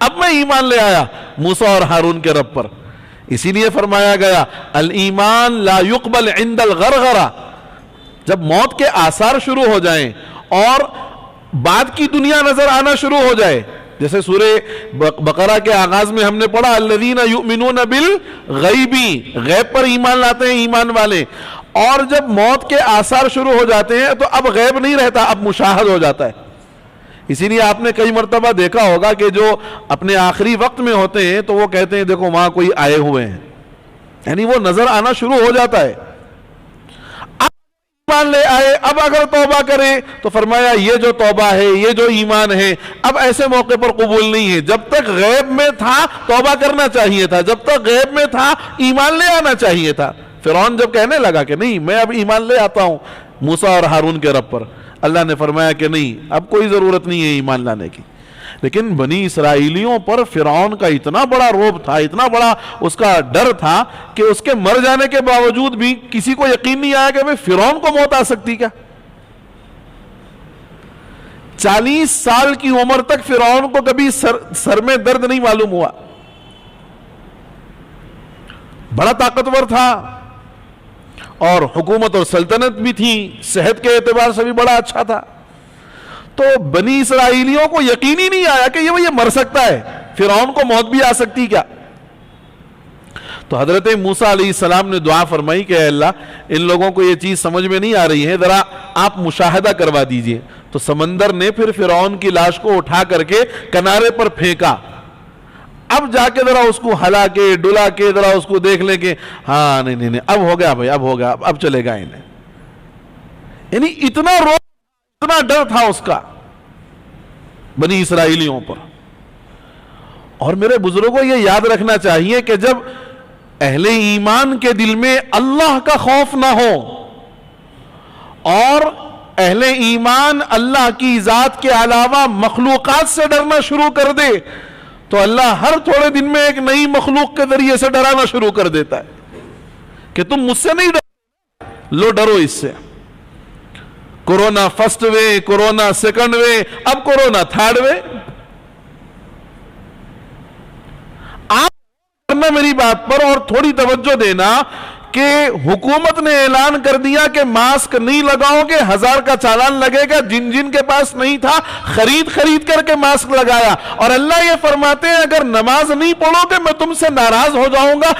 اب میں ایمان لے آیا موسیٰ اور ہارون کے رب پر. اسی لیے فرمایا گیا الایمان لا یقبل عند الغرغرہ، جب موت کے آثار شروع ہو جائیں اور بعد کی دنیا نظر آنا شروع ہو جائے، جیسے سورہ بقرہ کے آغاز میں ہم نے پڑھا الذین یؤمنون بالغیب، غیب پر ایمان لاتے ہیں ایمان والے، اور جب موت کے آثار شروع ہو جاتے ہیں تو اب غیب نہیں رہتا، اب مشاہد ہو جاتا ہے. اسی لیے آپ نے کئی مرتبہ دیکھا ہوگا کہ جو اپنے آخری وقت میں ہوتے ہیں تو وہ کہتے ہیں دیکھو وہاں کوئی آئے ہوئے ہیں، یعنی وہ نظر آنا شروع ہو جاتا ہے. اب ایمان لے آئے، اب اگر توبہ کرے تو فرمایا یہ جو توبہ ہے، یہ جو ایمان ہے، اب ایسے موقع پر قبول نہیں ہے. جب تک غیب میں تھا توبہ کرنا چاہیے تھا، جب تک غیب میں تھا ایمان لے آنا چاہیے تھا. فرعون جب کہنے لگا کہ نہیں میں اب ایمان لے آتا ہوں موسیٰ اور ہارون کے رب پر، اللہ نے فرمایا کہ نہیں اب کوئی ضرورت نہیں ہے ایمان لانے کی. لیکن بنی اسرائیلیوں پر فرعون کا اتنا بڑا رعب تھا، اتنا بڑا اس کا ڈر تھا کہ اس کے مر جانے کے باوجود بھی کسی کو یقین نہیں آیا کہ فرعون کو موت آ سکتی کیا. 40 سال کی عمر تک فرعون کو کبھی سر میں درد نہیں معلوم ہوا. بڑا طاقتور تھا اور حکومت اور سلطنت بھی تھی، صحت کے اعتبار سے بھی بڑا اچھا تھا. تو بنی اسرائیلیوں کو یقین ہی نہیں آیا کہ یہ مر سکتا ہے، فرعون کو موت بھی آ سکتی کیا. تو حضرت موسیٰ علیہ السلام نے دعا فرمائی کہ اے اللہ ان لوگوں کو یہ چیز سمجھ میں نہیں آ رہی ہے، ذرا آپ مشاہدہ کروا دیجئے. تو سمندر نے پھر فرعون کی لاش کو اٹھا کر کے کنارے پر پھینکا. اب جا کے ذرا اس کو ہلا کے ڈلا کے ذرا اس کو دیکھ لیں کہ ہاں نہیں اب ہو گیا بھائی، اب ہو گیا، اب چلے گا انہیں. یعنی اتنا اتنا ڈر تھا اس کا بنی اسرائیلیوں پر. اور میرے بزرگوں یہ یاد رکھنا چاہیے کہ جب اہل ایمان کے دل میں اللہ کا خوف نہ ہو اور اہل ایمان اللہ کی ذات کے علاوہ مخلوقات سے ڈرنا شروع کر دے تو اللہ ہر تھوڑے دن میں ایک نئی مخلوق کے ذریعے سے ڈرانا شروع کر دیتا ہے کہ تم مجھ سے نہیں ڈرو، لو ڈرو اس سے. Corona first way, corona second way, اب کورونا تھرڈ وے. آپ کرنا میری بات پر اور تھوڑی توجہ دینا کہ حکومت نے اعلان کر دیا کہ ماسک نہیں لگاؤ گے 1000 کا چالان لگے گا. جن جن کے پاس نہیں تھا خرید کر کے ماسک لگایا. اور اللہ یہ فرماتے ہیں اگر نماز نہیں پڑھو گے میں تم سے ناراض ہو جاؤں گا.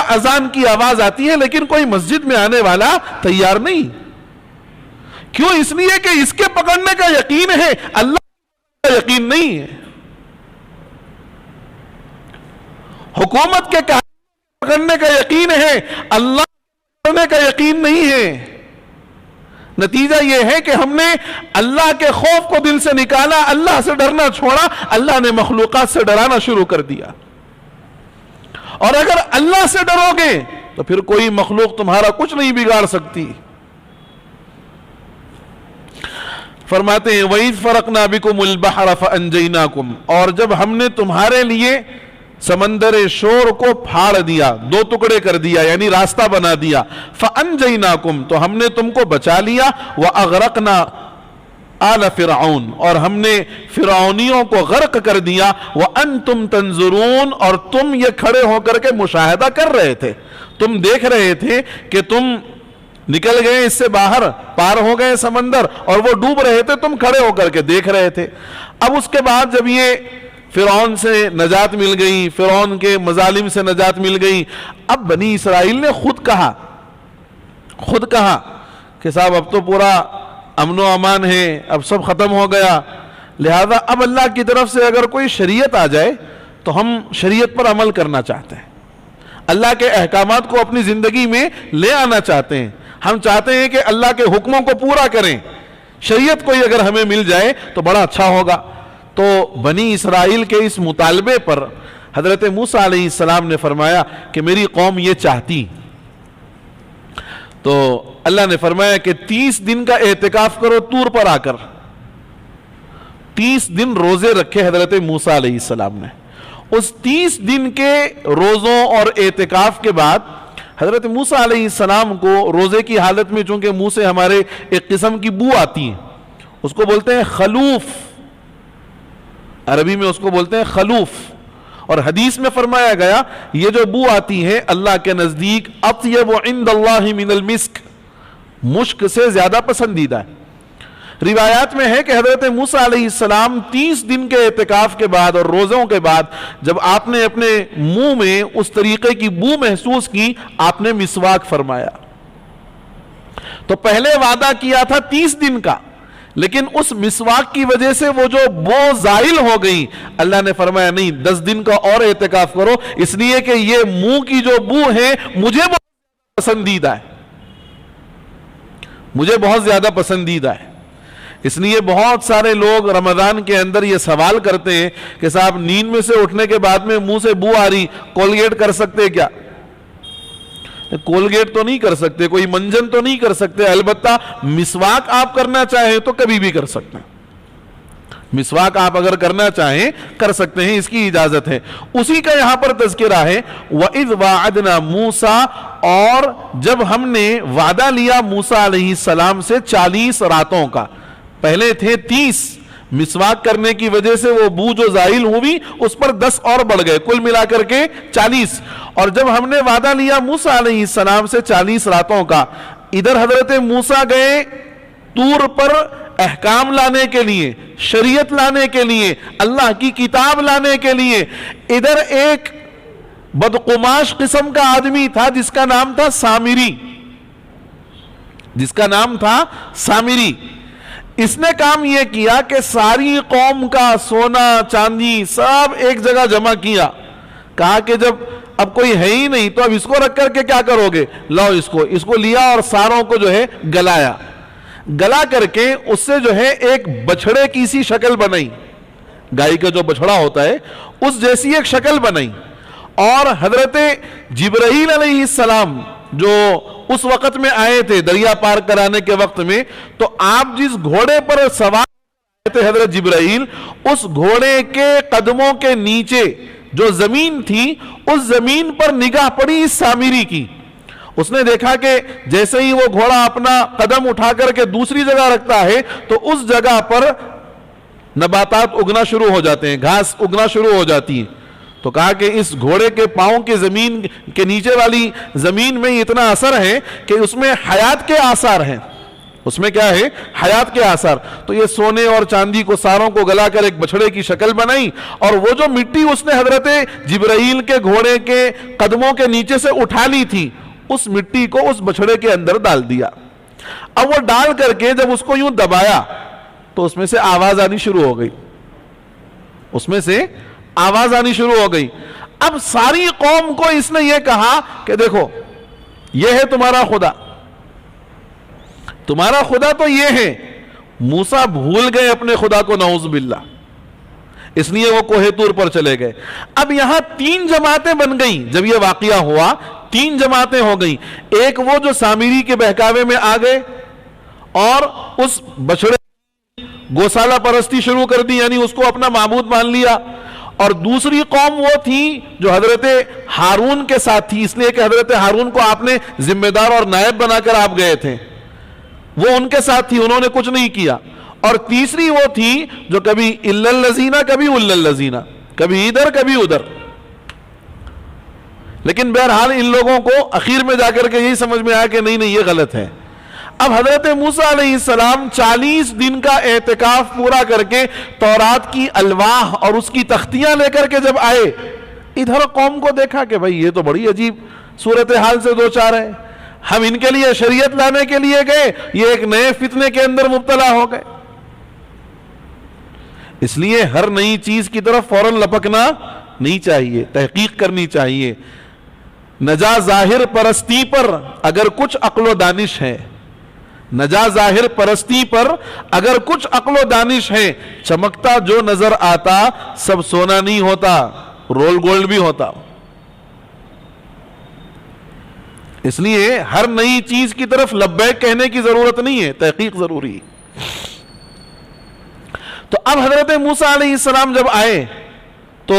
اذان کی آواز آتی ہے لیکن کوئی مسجد میں آنے والا تیار نہیں. کیوں؟ اس لیے کہ اس کے پکڑنے کا یقین ہے، اللہ کا یقین نہیں ہے. حکومت کے پکڑنے کا یقین ہے، اللہ پکڑنے کا یقین نہیں ہے. نتیجہ یہ ہے کہ ہم نے اللہ کے خوف کو دل سے نکالا، اللہ سے ڈرنا چھوڑا، اللہ نے مخلوقات سے ڈرانا شروع کر دیا. اور اگر اللہ سے ڈرو گے تو پھر کوئی مخلوق تمہارا کچھ نہیں بگاڑ سکتی. فرماتے ہیں وَإِذْ فَرَقْنَا بِكُمُ الْبَحْرَ فَأَنْجَيْنَاكُمْ، اور جب ہم نے تمہارے لیے سمندر شور کو پھاڑ دیا، 2 ٹکڑے کر دیا، یعنی راستہ بنا دیا. فَأَنْجَيْنَاكُمْ، تو ہم نے تم کو بچا لیا. وَأَغْرَقْنَا آل فرعون، اور ہم نے فرعونیوں کو غرق کر دیا. وَأَنْتُمْ تَنْظُرُونَ، اور تم یہ کھڑے ہو کر کے مشاہدہ کر رہے تھے، تم دیکھ رہے تھے کہ تم نکل گئے اس سے باہر، پار ہو گئے سمندر اور وہ ڈوب رہے تھے، تم کھڑے ہو کر کے دیکھ رہے تھے. اب اس کے بعد جب یہ فرعون سے نجات مل گئی، فرعون کے مظالم سے نجات مل گئی، اب بنی اسرائیل نے خود کہا کہ صاحب اب تو پورا امن و امان ہے، اب سب ختم ہو گیا، لہذا اب اللہ کی طرف سے اگر کوئی شریعت آ جائے تو ہم شریعت پر عمل کرنا چاہتے ہیں، اللہ کے احکامات کو اپنی زندگی میں لے آنا چاہتے ہیں. ہم چاہتے ہیں کہ اللہ کے حکموں کو پورا کریں، شریعت کوئی اگر ہمیں مل جائے تو بڑا اچھا ہوگا. تو بنی اسرائیل کے اس مطالبے پر حضرت موسیٰ علیہ السلام نے فرمایا کہ میری قوم یہ چاہتی. تو اللہ نے فرمایا کہ 30 دن کا اعتکاف کرو طور پر آ کر. 30 دن روزے رکھے حضرت موسیٰ علیہ السلام نے. اس 30 دن کے روزوں اور اعتکاف کے بعد حضرت موسیٰ علیہ السلام کو روزے کی حالت میں، چونکہ منہ سے ہمارے ایک قسم کی بو آتی ہے، اس کو بولتے ہیں خلوف، عربی میں اس کو بولتے ہیں خلوف. اور حدیث میں فرمایا گیا یہ جو بو آتی ہے اللہ کے نزدیک اطیب عند اللہ من المسک، مشک سے زیادہ پسندیدہ ہے. روایات میں ہے کہ حضرت موسیٰ علیہ السلام 30 دن کے اعتکاف کے بعد اور روزوں کے بعد جب آپ نے اپنے منہ میں اس طریقے کی بو محسوس کی، آپ نے مسواک فرمایا. تو پہلے وعدہ کیا تھا 30 دن کا، لیکن اس مسواک کی وجہ سے وہ جو بو زائل ہو گئی، اللہ نے فرمایا نہیں 10 دن کا اور اعتکاف کرو، اس لیے کہ یہ منہ کی جو بو ہے مجھے بہت پسندیدہ ہے، مجھے بہت زیادہ پسندیدہ ہے. اس لیے بہت سارے لوگ رمضان کے اندر یہ سوال کرتے ہیں کہ صاحب نیند میں سے اٹھنے کے بعد میں منہ سے بو آ رہی، کولگیٹ کر سکتے کیا؟ کولگیٹ تو نہیں کر سکتے، کوئی منجن تو نہیں کر سکتے، البتہ مسواک آپ کرنا چاہیں تو کبھی بھی کر سکتے ہیں. مسواک آپ اگر کرنا چاہیں کر سکتے ہیں، اس کی اجازت ہے. اسی کا یہاں پر تذکرہ ہے وَإِذْ وَعَدْنَا مُوسَىٰ، اور جب ہم نے وعدہ لیا موسیٰ علیہ السلام سے 40 راتوں کا. پہلے تھے 30، مسواک کرنے کی وجہ سے وہ بو جو زائل ہوئی اس پر 10 اور بڑھ گئے، کل ملا کر کے 40. اور جب ہم نے وعدہ لیا موسیٰ علیہ السلام سے 40 راتوں کا، ادھر حضرت موسیٰ گئے طور پر احکام لانے کے لیے، شریعت لانے کے لیے، اللہ کی کتاب لانے کے لیے. ادھر ایک بدقماش قسم کا آدمی تھا جس کا نام تھا سامری، سامری. اس نے کام یہ کیا کہ ساری قوم کا سونا چاندی سب ایک جگہ جمع کیا. کہا کہ جب اب کوئی ہے ہی نہیں تو اب اس کو رکھ کر کے کیا کرو گے، لاؤ اس کو لیا اور ساروں کو جو ہے گلایا. گلا کر کے اس سے جو ہے ایک بچھڑے کی سی شکل بنائی، گائے کا جو بچھڑا ہوتا ہے اس جیسی ایک شکل بنائی. اور حضرت جبرائیل علیہ السلام جو اس وقت میں آئے تھے دریا پار کرانے کے وقت میں، تو آپ جس گھوڑے پر سوار تھے حضرت جبرائیل، اس گھوڑے کے قدموں کے نیچے جو زمین تھی اس زمین پر نگاہ پڑی اس سامری کی. اس نے دیکھا کہ جیسے ہی وہ گھوڑا اپنا قدم اٹھا کر کے دوسری جگہ رکھتا ہے تو اس جگہ پر نباتات اگنا شروع ہو جاتے ہیں، گھاس اگنا شروع ہو جاتی ہے. تو کہا کہ اس گھوڑے کے پاؤں کے زمین کے نیچے والی زمین میں اتنا اثر ہے کہ اس میں حیات کے آثار ہیں. اس میں کیا ہے؟ حیات کے آثار. تو یہ سونے اور چاندی کو ساروں کو گلا کر ایک بچھڑے کی شکل بنائی، اور وہ جو مٹی اس نے حضرت جبرائیل کے گھوڑے کے قدموں کے نیچے سے اٹھا لی تھی، اس مٹی کو اس بچھڑے کے اندر ڈال دیا. اب وہ ڈال کر کے جب اس کو یوں دبایا تو اس میں سے آواز آنی شروع ہو گئی، آواز آنی شروع ہو گئی. اب ساری قوم کو اس نے یہ کہا کہ دیکھو یہ ہے تمہارا خدا تو یہ ہے. موسیٰ بھول گئے اپنے خدا کو، نعوذ باللہ، اس لیے وہ کوہ طور پر چلے گئے. اب یہاں 3 جماعتیں بن گئیں. جب یہ واقعہ ہوا 3 جماعتیں ہو گئیں. ایک وہ جو سامری کے بہکاوے میں آ گئے اور اس بچڑے گوسالہ پرستی شروع کر دی، یعنی اس کو اپنا معبود مان لیا. اور دوسری قوم وہ تھی جو حضرت ہارون کے ساتھ تھی، اس لیے کہ حضرت ہارون کو آپ نے ذمہ دار اور نائب بنا کر آپ گئے تھے، وہ ان کے ساتھ تھی، انہوں نے کچھ نہیں کیا. اور تیسری وہ تھی جو کبھی الا الذین کبھی الا الذین، کبھی ادھر کبھی ادھر. لیکن بہرحال ان لوگوں کو اخیر میں جا کر کے یہی سمجھ میں آیا کہ نہیں یہ غلط ہے. اب حضرت موسیٰ علیہ السلام 40 دن کا اعتکاف پورا کر کے تورات کی الواح اور اس کی تختیاں لے کر کے جب آئے، ادھر قوم کو دیکھا کہ بھئی یہ تو بڑی عجیب صورتحال سے دو چار ہے، ہم ان کے لیے شریعت لانے کے لیے گئے، یہ ایک نئے فتنے کے اندر مبتلا ہو گئے. اس لیے ہر نئی چیز کی طرف فوراً لپکنا نہیں چاہیے، تحقیق کرنی چاہیے. نجا ظاہر پرستی پر اگر کچھ عقل و دانش ہے، نجا ظاہر پرستی پر اگر کچھ عقل و دانش ہے، چمکتا جو نظر آتا سب سونا نہیں ہوتا، رول گولڈ بھی ہوتا. اس لیے ہر نئی چیز کی طرف لبیک کہنے کی ضرورت نہیں ہے، تحقیق ضروری ہے. تو اب حضرت موسیٰ علیہ السلام جب آئے تو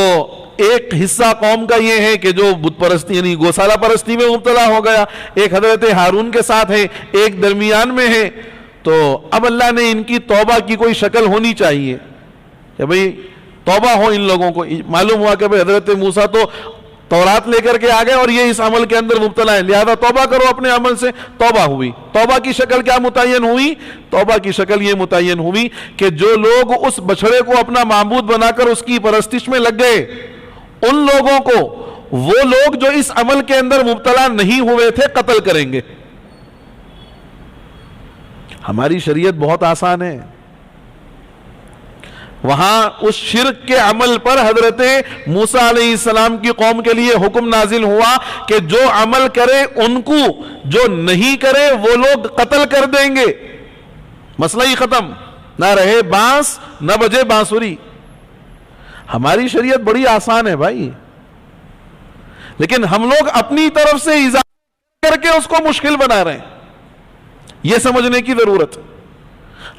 ایک حصہ قوم کا یہ ہے کہ جو بت پرستی یعنی گوسالہ پرستی میں مبتلا ہو گیا، ایک حضرت ہارون کے ساتھ ہے، ایک درمیان میں ہے. تو اب اللہ نے ان کی توبہ کی کوئی شکل ہونی چاہیے کہ بھئی توبہ ہو ان لوگوں کو. معلوم ہوا کہ بھئی حضرت موسیٰ تو تورات لے کر کے آ گئے اور یہ اس عمل کے اندر مبتلا ہے, لہذا توبہ کرو اپنے عمل سے. توبہ ہوئی. توبہ کی شکل کیا متعین ہوئی؟ توبہ کی شکل یہ متعین ہوئی کہ جو لوگ اس بچڑے کو اپنا معبود بنا کر اس کی پرستش میں لگ گئے, ان لوگوں کو وہ لوگ جو اس عمل کے اندر مبتلا نہیں ہوئے تھے قتل کریں گے. ہماری شریعت بہت آسان ہے. وہاں اس شرک کے عمل پر حضرت موسیٰ علیہ السلام کی قوم کے لیے حکم نازل ہوا کہ جو عمل کرے ان کو, جو نہیں کرے وہ لوگ قتل کر دیں گے. مسئلہ ہی ختم. نہ رہے بانس نہ بجے بانسری. ہماری شریعت بڑی آسان ہے بھائی, لیکن ہم لوگ اپنی طرف سے اضافہ کر کے اس کو مشکل بنا رہے ہیں. یہ سمجھنے کی ضرورت.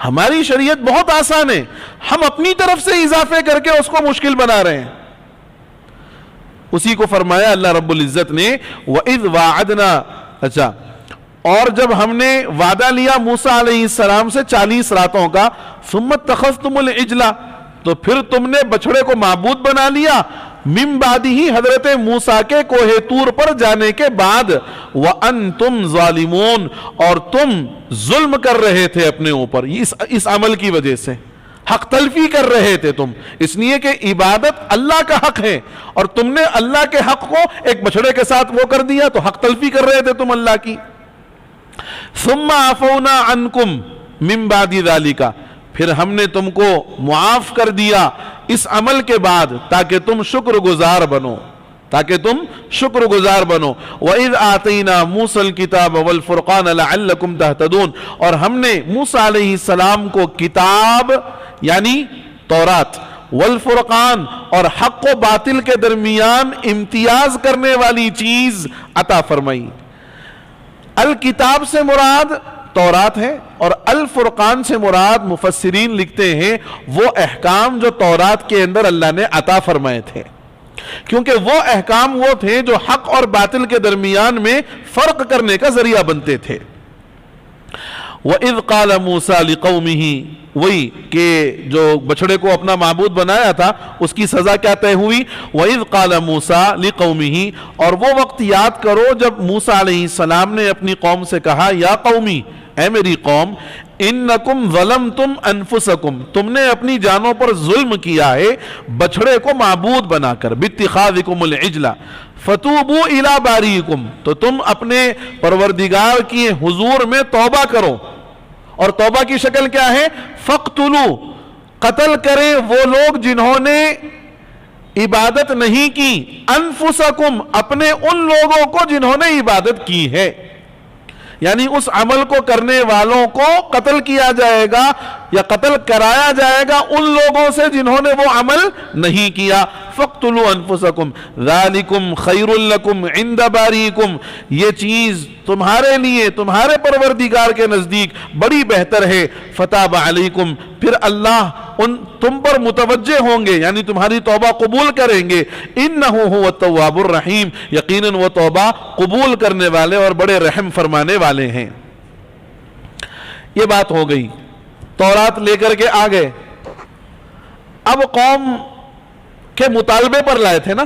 ہماری شریعت بہت آسان ہے, ہم اپنی طرف سے اضافے کر کے اس کو مشکل بنا رہے ہیں. اسی کو فرمایا اللہ رب العزت نے وَإِذْ وَعَدْنَا. اچھا, اور جب ہم نے وعدہ لیا موسیٰ علیہ السلام سے 40 راتوں کا, ثُمَّ اتَّخَذْتُمُ الْعِجْلَ, تو پھر تم نے بچڑے کو معبود بنا لیا, من بعدہ, حضرت موسیٰ کے کوہ طور پر جانے کے بعد, وَأَنْتُمْ ظَالِمُونَ, اور تم ظلم کر رہے تھے اپنے اوپر اس عمل کی وجہ سے. حق تلفی کر رہے تھے تم, اس لیے کہ عبادت اللہ کا حق ہے اور تم نے اللہ کے حق کو ایک بچڑے کے ساتھ وہ کر دیا, تو حق تلفی کر رہے تھے تم اللہ کی. ثُمَّ عَفَوْنَا عَنْكُمْ مِن بَعْدِ ذَلِكَ, پھر ہم نے تم کو معاف کر دیا اس عمل کے بعد تاکہ تم شکر گزار بنو, تاکہ تم شکر گزار بنو. وَإِذْ آتَيْنَا مُوسَى الْكِتَابَ وَالْفُرْقَانَ لَعَلَّكُمْ تَهْتَدُونَ, اور ہم نے موسیٰ علیہ السلام کو کتاب یعنی تورات, والفرقان, اور حق و باطل کے درمیان امتیاز کرنے والی چیز عطا فرمائی. الکتاب سے مراد تورات ہے, اور الفرقان سے مراد مفسرین لکھتے ہیں وہ احکام جو تورات کے اندر اللہ نے عطا فرمائے تھے, کیونکہ وہ احکام وہ تھے جو حق اور باطل کے درمیان میں فرق کرنے کا ذریعہ بنتے تھے. وَإِذْ قَالَ مُوسَى لِقَوْمِهِ, وہی کہ جو بچڑے کو اپنا معبود بنایا تھا اس کی سزا کیا طے ہوئی. وَإِذْ قَالَ مُوسَى لِقَوْمِهِ, اور وہ وقت یاد کرو جب موسیٰ علیہ السلام نے اپنی قوم سے کہا, یا قومی, اے میری قوم, انکم ظلمتم انفسکم, تم نے اپنی جانوں پر ظلم کیا ہے بچڑے کو معبود بنا کر, باتخاذکم العجل, فتوبوا الی باریکم, تو تم اپنے پروردگار کی حضور میں توبہ کرو. اور توبہ کی شکل کیا ہے؟ فقتلوا, قتل کریں وہ لوگ جنہوں نے عبادت نہیں کی, انفسکم, اپنے ان لوگوں کو جنہوں نے عبادت کی ہے. یعنی اس عمل کو کرنے والوں کو قتل کیا جائے گا یا قتل کرایا جائے گا ان لوگوں سے جنہوں نے وہ عمل نہیں کیا. فَاقْتُلُوا أَنفُسَكُمْ ذَلِكُمْ خَيْرٌ لَكُمْ عِنْدَ بَارِئِكُمْ, یہ چیز تمہارے لیے تمہارے پروردگار کے نزدیک بڑی بہتر ہے. فَتَابَ عَلَيْكُمْ, پھر اللہ تم پر متوجہ ہوں گے, یعنی تمہاری توبہ قبول کریں گے. إِنَّهُ هُوَ التَّوَّابُ الرَّحِيمُ, یقیناً وہ توبہ قبول کرنے والے اور بڑے رحم فرمانے والے ہیں. یہ بات ہو گئی, تورات لے کر کے آ گئے. اب قوم کے مطالبے پر لائے تھے نا,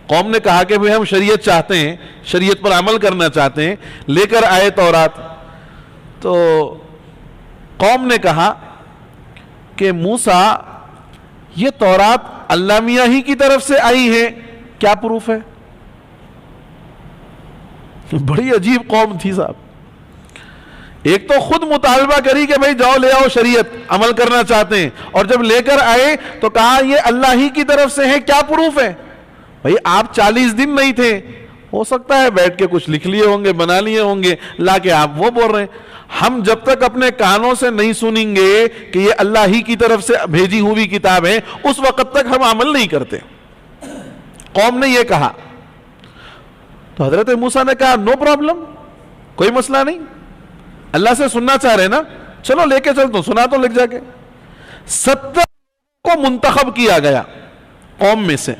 قوم نے کہا کہ ہم شریعت چاہتے ہیں, شریعت پر عمل کرنا چاہتے ہیں, لے کر آئے تورات. تو قوم نے کہا کہ موسیٰ یہ تورات اللہ میاں ہی کی طرف سے آئی ہے, کیا پروف ہے؟ بڑی عجیب قوم تھی صاحب. ایک تو خود مطالبہ کری کہ بھئی جاؤ لے آؤ شریعت, عمل کرنا چاہتے ہیں, اور جب لے کر آئے تو کہا یہ اللہ ہی کی طرف سے ہے, کیا پروف ہے؟ بھئی آپ 40 دن نہیں تھے, ہو سکتا ہے بیٹھ کے کچھ لکھ لیے ہوں گے, بنا لیے ہوں گے, لا کے آپ وہ بول رہے ہیں. ہم جب تک اپنے کانوں سے نہیں سنیں گے کہ یہ اللہ ہی کی طرف سے بھیجی ہوئی کتاب ہے, اس وقت تک ہم عمل نہیں کرتے. قوم نے یہ کہا تو حضرت موسیٰ نے کہا نو پرابلم, کوئی مسئلہ نہیں, اللہ سے سننا چاہ رہے نا, چلو لے کے چلتا ہوں, سنا تو لکھ جا کے. 70 کو منتخب کیا گیا قوم میں سے,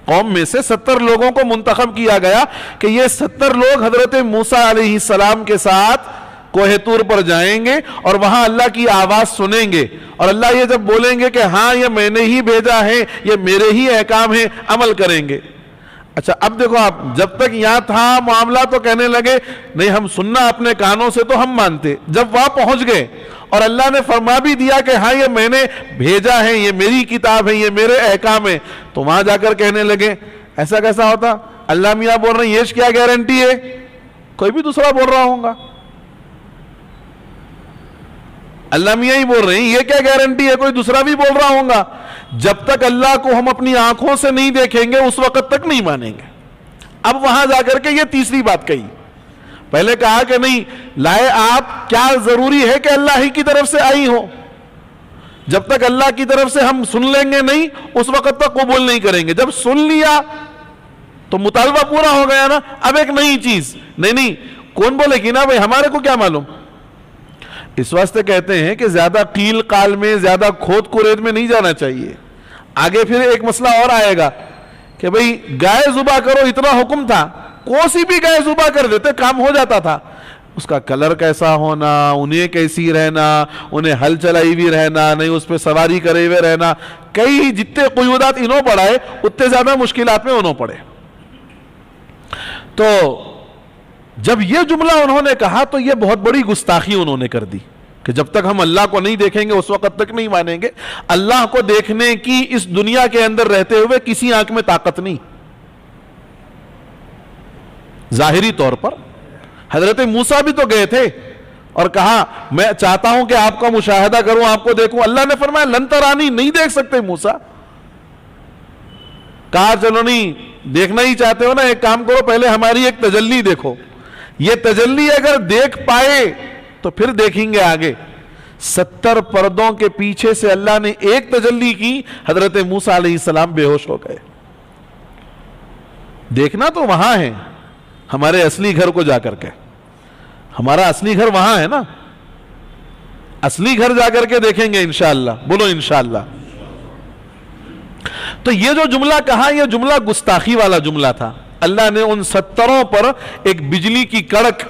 قوم میں سے 70 لوگوں کو منتخب کیا گیا کہ یہ 70 لوگ حضرت موسیٰ علیہ السلام کے ساتھ کوہ طور پر جائیں گے اور وہاں اللہ کی آواز سنیں گے, اور اللہ یہ جب بولیں گے کہ ہاں یہ میں نے ہی بھیجا ہے, یہ میرے ہی احکام ہیں, عمل کریں گے. اچھا اب دیکھو آپ, جب تک یہاں تھا معاملہ تو کہنے لگے نہیں ہم سننا اپنے کانوں سے تو ہم مانتے, جب وہاں پہنچ گئے اور اللہ نے فرما بھی دیا کہ ہاں یہ میں نے بھیجا ہے, یہ میری کتاب ہے, یہ میرے احکام ہے, تو وہاں جا کر کہنے لگے ایسا کیسا ہوتا, اللہ میاں بول رہے ہیں یہ کیا گارنٹی ہے, کوئی بھی دوسرا بول رہا ہوگا, اللہ میاں ہی بول رہے ہیں یہ کیا گارنٹی ہے کوئی دوسرا بھی بول رہا ہوگا. جب تک اللہ کو ہم اپنی آنکھوں سے نہیں دیکھیں گے اس وقت تک نہیں مانیں گے. اب وہاں جا کر کے یہ تیسری بات کہی, پہلے کہا کہ نہیں لائے آپ, کیا ضروری ہے کہ اللہ ہی کی طرف سے آئی ہو, جب تک اللہ کی طرف سے ہم سن لیں گے نہیں اس وقت تک قبول نہیں کریں گے. جب سن لیا تو مطالبہ پورا ہو گیا نا, اب ایک نئی چیز, نہیں کون بولے گی نا بھائی, ہمارے کو کیا معلوم. اس واسطے کہتے ہیں کہ زیادہ قیل قال میں, زیادہ کھود کرید میں نہیں جانا چاہیے. آگے پھر ایک مسئلہ اور آئے گا کہ بھئی گائے ذبح کرو اتنا حکم تھا, کوسی بھی گائے ذبح کر دیتے کام ہو جاتا تھا. اس کا کلر کیسا ہونا, انہیں کیسی رہنا, انہیں ہل چلائی بھی رہنا, نہیں اس پہ سواری کرے ہوئے رہنا, کئی جتنے قیودات انہوں پڑھائے اتنے زیادہ مشکلات میں انہوں پڑے. تو جب یہ جملہ انہوں نے کہا تو یہ بہت بڑی گستاخی انہوں نے کر دی کہ جب تک ہم اللہ کو نہیں دیکھیں گے اس وقت تک نہیں مانیں گے. اللہ کو دیکھنے کی اس دنیا کے اندر رہتے ہوئے کسی آنکھ میں طاقت نہیں. ظاہری طور پر حضرت موسیٰ بھی تو گئے تھے اور کہا میں چاہتا ہوں کہ آپ کا مشاہدہ کروں, آپ کو دیکھوں. اللہ نے فرمایا لن ترانی, نہیں دیکھ سکتے موسیٰ. کہا چلو نہیں دیکھنا ہی چاہتے ہو نا, ایک کام کرو پہلے ہماری ایک تجلی دیکھو, یہ تجلی اگر دیکھ پائے تو پھر دیکھیں گے آگے. 70 پردوں کے پیچھے سے اللہ نے ایک تجلی کی, حضرت موسیٰ علیہ السلام بے ہوش ہو گئے. دیکھنا تو وہاں ہے, ہمارے اصلی گھر کو جا کر کے, ہمارا اصلی گھر وہاں ہے نا, اصلی گھر جا کر کے دیکھیں گے انشاءاللہ. بولو انشاءاللہ. تو یہ جو جملہ کہا یہ جملہ گستاخی والا جملہ تھا. اللہ نے ان 70 پر ایک بجلی کی کڑک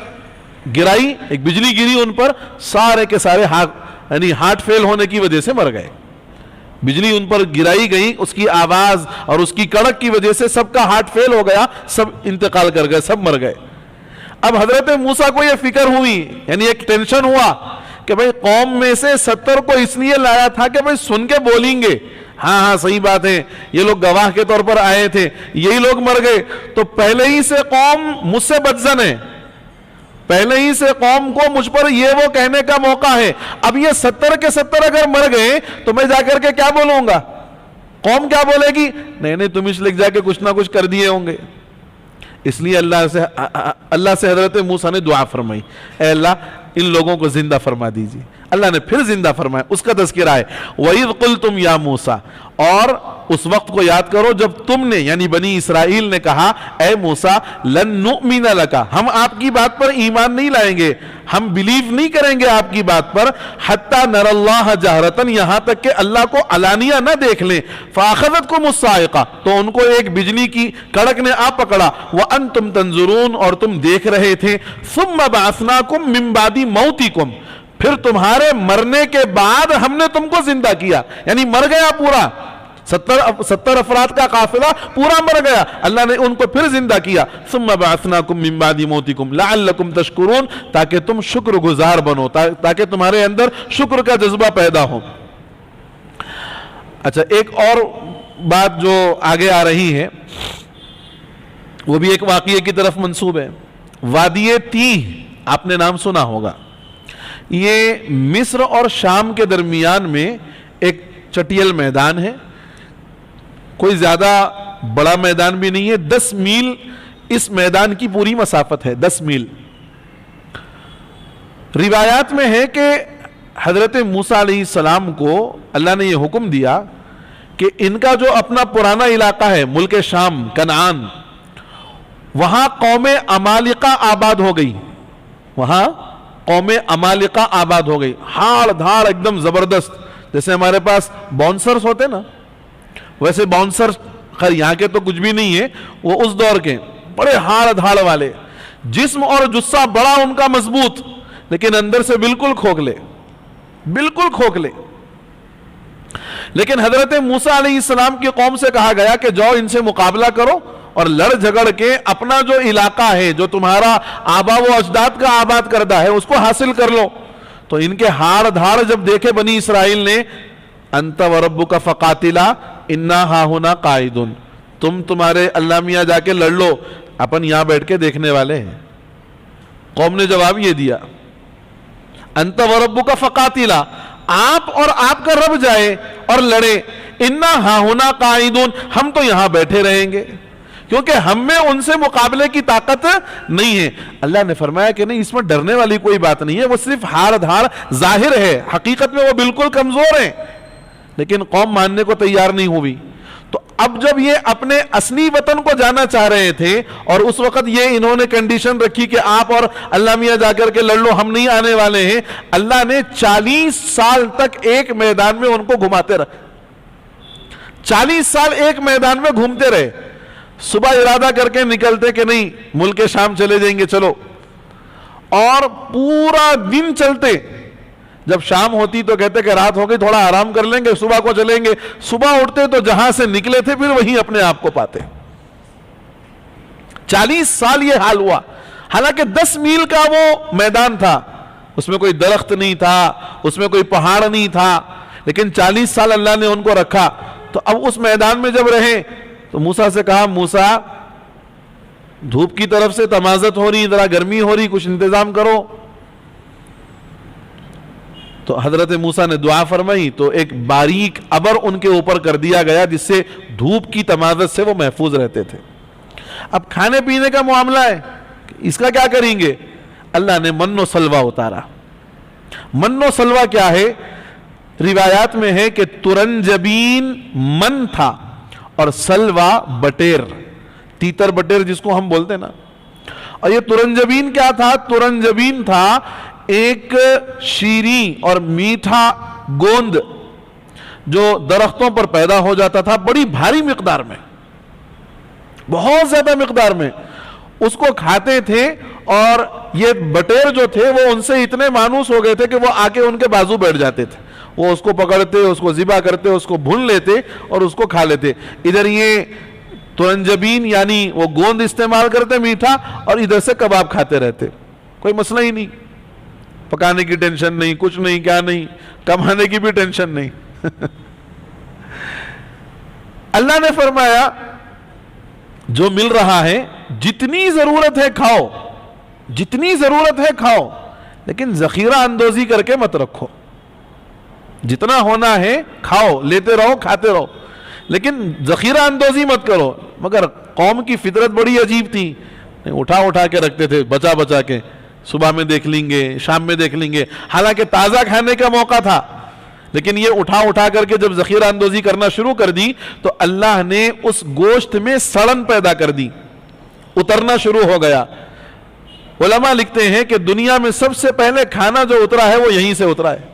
گرائی, ایک بجلی گری ان پر, سارے کے سارے یعنی ہارٹ فیل ہونے کی وجہ سے مر گئے. بجلی ان پر گرائی گئی, اس کی آواز اور اس کی کڑک کی وجہ سے سب کا ہارٹ فیل ہو گیا, سب انتقال کر گئے, سب مر گئے. اب حضرت موسیٰ کو یہ فکر ہوئی, یعنی ایک ٹینشن ہوا کہ بھئی قوم میں سے 70 کو اس لیے لایا تھا کہ بھئی سن کے بولیں گے ہاں صحیح بات ہے, یہ لوگ گواہ کے طور پر آئے تھے, یہی لوگ مر گئے, تو پہلے ہی سے قوم مجھ سے بدظن ہے, پہلے ہی سے قوم کو مجھ پر یہ وہ کہنے کا موقع ہے. اب یہ 70 کے 70 اگر مر گئے تو میں جا کر کے کیا بولوں گا, قوم کیا بولے گی, نہیں تم اس لکھ جا کے کچھ نہ کچھ کر دیے ہوں گے. اس لیے اللہ سے حضرت موسیٰ نے دعا فرمائی, اے اللہ ان لوگوں کو زندہ فرما دیجیے. اللہ نے پھر زندہ فرمایا, اس کا تذکرہ ہے وَإِذْ قُلْتُمْ يَا مُوسَىٰ, اور اس وقت کو یاد کرو جب تم نے یعنی بنی اسرائیل نے کہا اے موسیٰ لن نؤمن لک, ہم آپ کی بات پر ایمان نہیں لائیں گے, ہم بلیو نہیں کریں گے آپ کی بات پر, حتی نر اللہ جہرتن, یہاں تک کہ اللہ کو علانیہ نہ دیکھ لیں. فاخذتکم الصاعقہ, تو ان کو ایک بجلی کی کڑک نے آ پکڑا, وانتم تنظرون, اور تم دیکھ رہے تھے. ثم بعثناکم من بعد موتکم, پھر تمہارے مرنے کے بعد ہم نے تم کو زندہ کیا, یعنی مر گیا پورا 70 افراد کا قافلہ پورا مر گیا, اللہ نے ان کو پھر زندہ کیا. ثم بعثناکم من بعد موتکم لعلکم تشکرون, تاکہ تم شکر گزار بنو, تاکہ تمہارے اندر شکر کا جذبہ پیدا ہو. اچھا ایک اور بات جو آگے آ رہی ہے وہ بھی ایک واقعے کی طرف منسوب ہے. وادی تیہ آپ نے نام سنا ہوگا, یہ مصر اور شام کے درمیان میں ایک چٹیل میدان ہے, کوئی زیادہ بڑا میدان بھی نہیں ہے, 10 میل اس میدان کی پوری مسافت ہے, 10 میل. روایات میں ہے کہ حضرت موسیٰ علیہ السلام کو اللہ نے یہ حکم دیا کہ ان کا جو اپنا پرانا علاقہ ہے ملک شام کنعان, وہاں قوم عمالقہ آباد ہو گئی, وہاں قوم عمالقہ آباد ہو گئی, ہاڑ دھاڑ ایک دم زبردست, جیسے ہمارے پاس باؤنسرز ہوتے نا ویسے باؤنسر, خیر یہاں کے تو کچھ بھی نہیں ہے, وہ اس دور کے بڑے ہاڑ دھاڑ والے, جسم اور جسہ بڑا ان کا مضبوط, لیکن اندر سے بالکل کھوکھلے، بالکل کھوکھلے. لیکن حضرت موسیٰ علیہ السلام کی قوم سے کہا گیا کہ جاؤ ان سے مقابلہ کرو اور لڑ جھگڑ کے اپنا جو علاقہ ہے، جو تمہارا آبا و اجداد کا آباد کردہ ہے، اس کو حاصل کر لو. تو ان کے ہاڑ دھاڑ جب دیکھے بنی اسرائیل نے، انت وربک فقاتلا انا ہاہنا قاعدون، تمہارے اللہ میاں جا کے لڑ لو، اپن یہاں بیٹھ کے دیکھنے والے ہیں. قوم نے جواب یہ دیا، انت وربک فقاتلا، آپ اور آپ کا رب جائے اور لڑے، انا ہاہنا قاعدون، ہم تو یہاں بیٹھے رہیں گے، کیونکہ ہم میں ان سے مقابلے کی طاقت نہیں ہے. اللہ نے فرمایا کہ نہیں، اس میں ڈرنے والی کوئی بات نہیں ہے، وہ صرف ہاڑ دھاڑ ظاہر ہے، حقیقت میں وہ بالکل کمزور ہیں. لیکن قوم ماننے کو تیار نہیں ہوئی. تو اب جب یہ اپنے اصلی وطن کو جانا چاہ رہے تھے اور اس وقت یہ انہوں نے کنڈیشن رکھی کہ آپ اور اللہ میاں جا کر کے لڑ لو، ہم نہیں آنے والے ہیں، اللہ نے 40 سال تک ایک میدان میں ان کو گھماتے رہے. 40 سال ایک میدان میں گھومتے رہے. صبح ارادہ کر کے نکلتے کہ نہیں ملک شام چلے جائیں گے، چلو، اور پورا دن چلتے. جب شام ہوتی تو کہتے کہ رات ہو گئی، تھوڑا آرام کر لیں گے، صبح کو چلیں گے. صبح اٹھتے تو جہاں سے نکلے تھے پھر وہیں اپنے آپ کو پاتے. 40 سال یہ حال ہوا. حالانکہ 10 میل کا وہ میدان تھا، اس میں کوئی درخت نہیں تھا، اس میں کوئی پہاڑ نہیں تھا، لیکن 40 سال اللہ نے ان کو رکھا. تو اب اس میدان میں جب رہے تو موسیٰ سے کہا، موسیٰ دھوپ کی طرف سے تمازت ہو رہی، ذرا گرمی ہو رہی، کچھ انتظام کرو. تو حضرت موسیٰ نے دعا فرمائی تو ایک باریک ابر ان کے اوپر کر دیا گیا جس سے دھوپ کی تمازت سے وہ محفوظ رہتے تھے. اب کھانے پینے کا معاملہ ہے، اس کا کیا کریں گے؟ اللہ نے من و سلوہ اتارا. من و سلوہ کیا ہے؟ روایات میں ہے کہ ترنجبین من تھا اور سلوہ بٹیر، تیتر بٹیر جس کو ہم بولتے نا. اور یہ ترنجبین کیا تھا؟ ترنجبین تھا ایک شیریں اور میٹھا گوند جو درختوں پر پیدا ہو جاتا تھا، بڑی بھاری مقدار میں، بہت زیادہ مقدار میں. اس کو کھاتے تھے اور یہ بٹیر جو تھے وہ ان سے اتنے مانوس ہو گئے تھے کہ وہ آ کے ان کے بازو بیٹھ جاتے تھے. وہ اس کو پکڑتے، اس کو ذبح کرتے، اس کو بھون لیتے اور اس کو کھا لیتے. ادھر یہ ترنجبین یعنی وہ گوند استعمال کرتے میٹھا، اور ادھر سے کباب کھاتے رہتے. کوئی مسئلہ ہی نہیں، پکانے کی ٹینشن نہیں، کچھ نہیں، کیا نہیں، کمانے کی بھی ٹینشن نہیں. اللہ نے فرمایا جو مل رہا ہے جتنی ضرورت ہے کھاؤ، جتنی ضرورت ہے کھاؤ، لیکن ذخیرہ اندوزی کر کے مت رکھو. جتنا ہونا ہے کھاؤ، لیتے رہو، کھاتے رہو، لیکن ذخیرہ اندوزی مت کرو. مگر قوم کی فطرت بڑی عجیب تھی، اٹھا اٹھا کے رکھتے تھے، بچا بچا کے، صبح میں دیکھ لیں گے، شام میں دیکھ لیں گے. حالانکہ تازہ کھانے کا موقع تھا، لیکن یہ اٹھا اٹھا کر کے جب ذخیرہ اندوزی کرنا شروع کر دی تو اللہ نے اس گوشت میں سڑن پیدا کر دی، اترنا شروع ہو گیا. علماء لکھتے ہیں کہ دنیا میں سب سے پہلے کھانا جو اترا ہے وہ یہیں سے اترا ہے.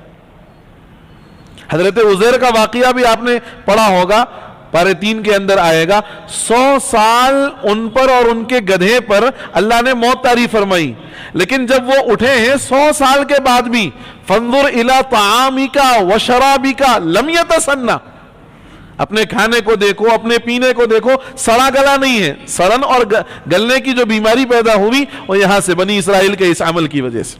حضرت عزیر کا واقعہ بھی آپ نے پڑھا ہوگا، پارے 3 کے اندر آئے گا. 100 سال ان پر اور ان کے گدھے پر اللہ نے موت طاری فرمائی، لیکن جب وہ اٹھے ہیں 100 سال کے بعد بھی، فانظر الی طعامک وشرابک لم یتسنہ، اپنے کھانے کو دیکھو، اپنے پینے کو دیکھو، سڑا گلا نہیں ہے. سڑن اور گلنے کی جو بیماری پیدا ہوئی وہ یہاں سے بنی اسرائیل کے اس عمل کی وجہ سے.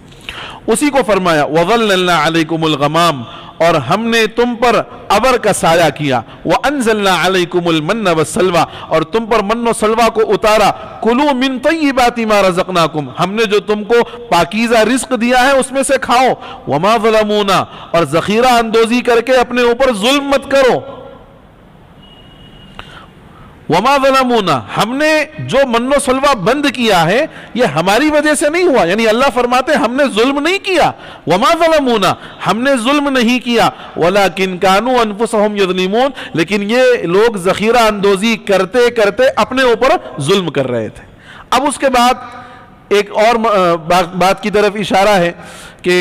اسی کو فرمایا وَظَلَّلْنَا عَلَيْكُمُ الْغَمَامِ، اور ہم نے تم پر ابر کا سایہ کیا. وَأَنزَلْنَا عَلَيْكُمُ الْمَنَّ وَالسَّلْوَىٰ، اور تم پر من و سلوہ کو اتارا. كُلُوا مِن طَيِّبَاتِ مَا رَزَقْنَاكُمْ، ہم نے جو تم کو پاکیزہ رزق دیا ہے اس میں سے کھاؤ. وَمَا ظَلَمُونَا، اور ذخیرہ اندوزی کر کے اپنے اوپر ظلم مت کرو. وما ظلمونا، ہم نے جو من و سلوہ بند کیا ہے یہ ہماری وجہ سے نہیں ہوا، یعنی اللہ فرماتے ہم نے ظلم نہیں کیا. وما ظلمونا، ہم نے ظلم نہیں کیا. ولکن کانوا انفسهم یظلمون، لیکن یہ لوگ ذخیرہ اندوزی کرتے کرتے اپنے اوپر ظلم کر رہے تھے. اب اس کے بعد ایک اور بات کی طرف اشارہ ہے کہ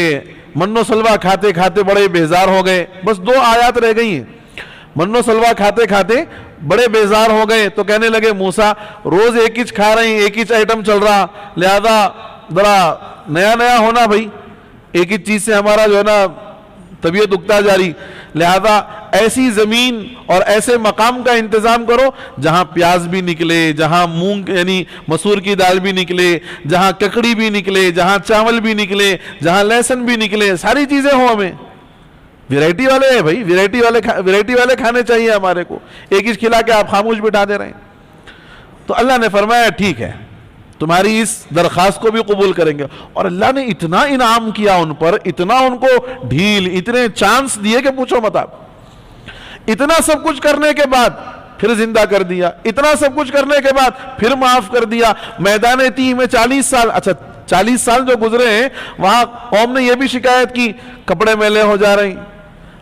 من و سلوہ کھاتے کھاتے بڑے بیزار ہو گئے. بس 2 آیات رہ گئی ہیں. من و سلوہ کھاتے کھاتے بڑے بیزار ہو گئے تو کہنے لگے موسیٰ روز ایک ہی کھا رہے ہیں، ایک ہی آئٹم چل رہا، لہذا ذرا نیا نیا ہونا بھائی. ایک ہی چیز سے ہمارا جو ہے نا طبیعت اگتا جاری. لہذا ایسی زمین اور ایسے مقام کا انتظام کرو جہاں پیاز بھی نکلے, جہاں مونگ یعنی مسور کی دال بھی نکلے, جہاں ککڑی بھی نکلے, جہاں چاول بھی نکلے, جہاں لہسن بھی نکلے, ساری چیزیں ہوں. ہمیں ویرائٹی والے ہیں بھائی, ویرائٹی والے کھانے چاہیے ہمارے کو. ایک ہی کھلا کے آپ خاموش بٹھا دے رہے ہیں. تو اللہ نے فرمایا ٹھیک ہے, تمہاری اس درخواست کو بھی قبول کریں گے. اور اللہ نے اتنا انعام کیا ان پر, اتنا ان کو ڈھیل, اتنے چانس دیے کہ پوچھو مت آپ. اتنا سب کچھ کرنے کے بعد پھر زندہ کر دیا, اتنا سب کچھ کرنے کے بعد پھر معاف کر دیا. میدان تیہ میں 40 سال, اچھا 40 سال جو گزرے ہیں وہاں قوم نے یہ بھی شکایت کی کپڑے میلے ہو جا رہے ہیں,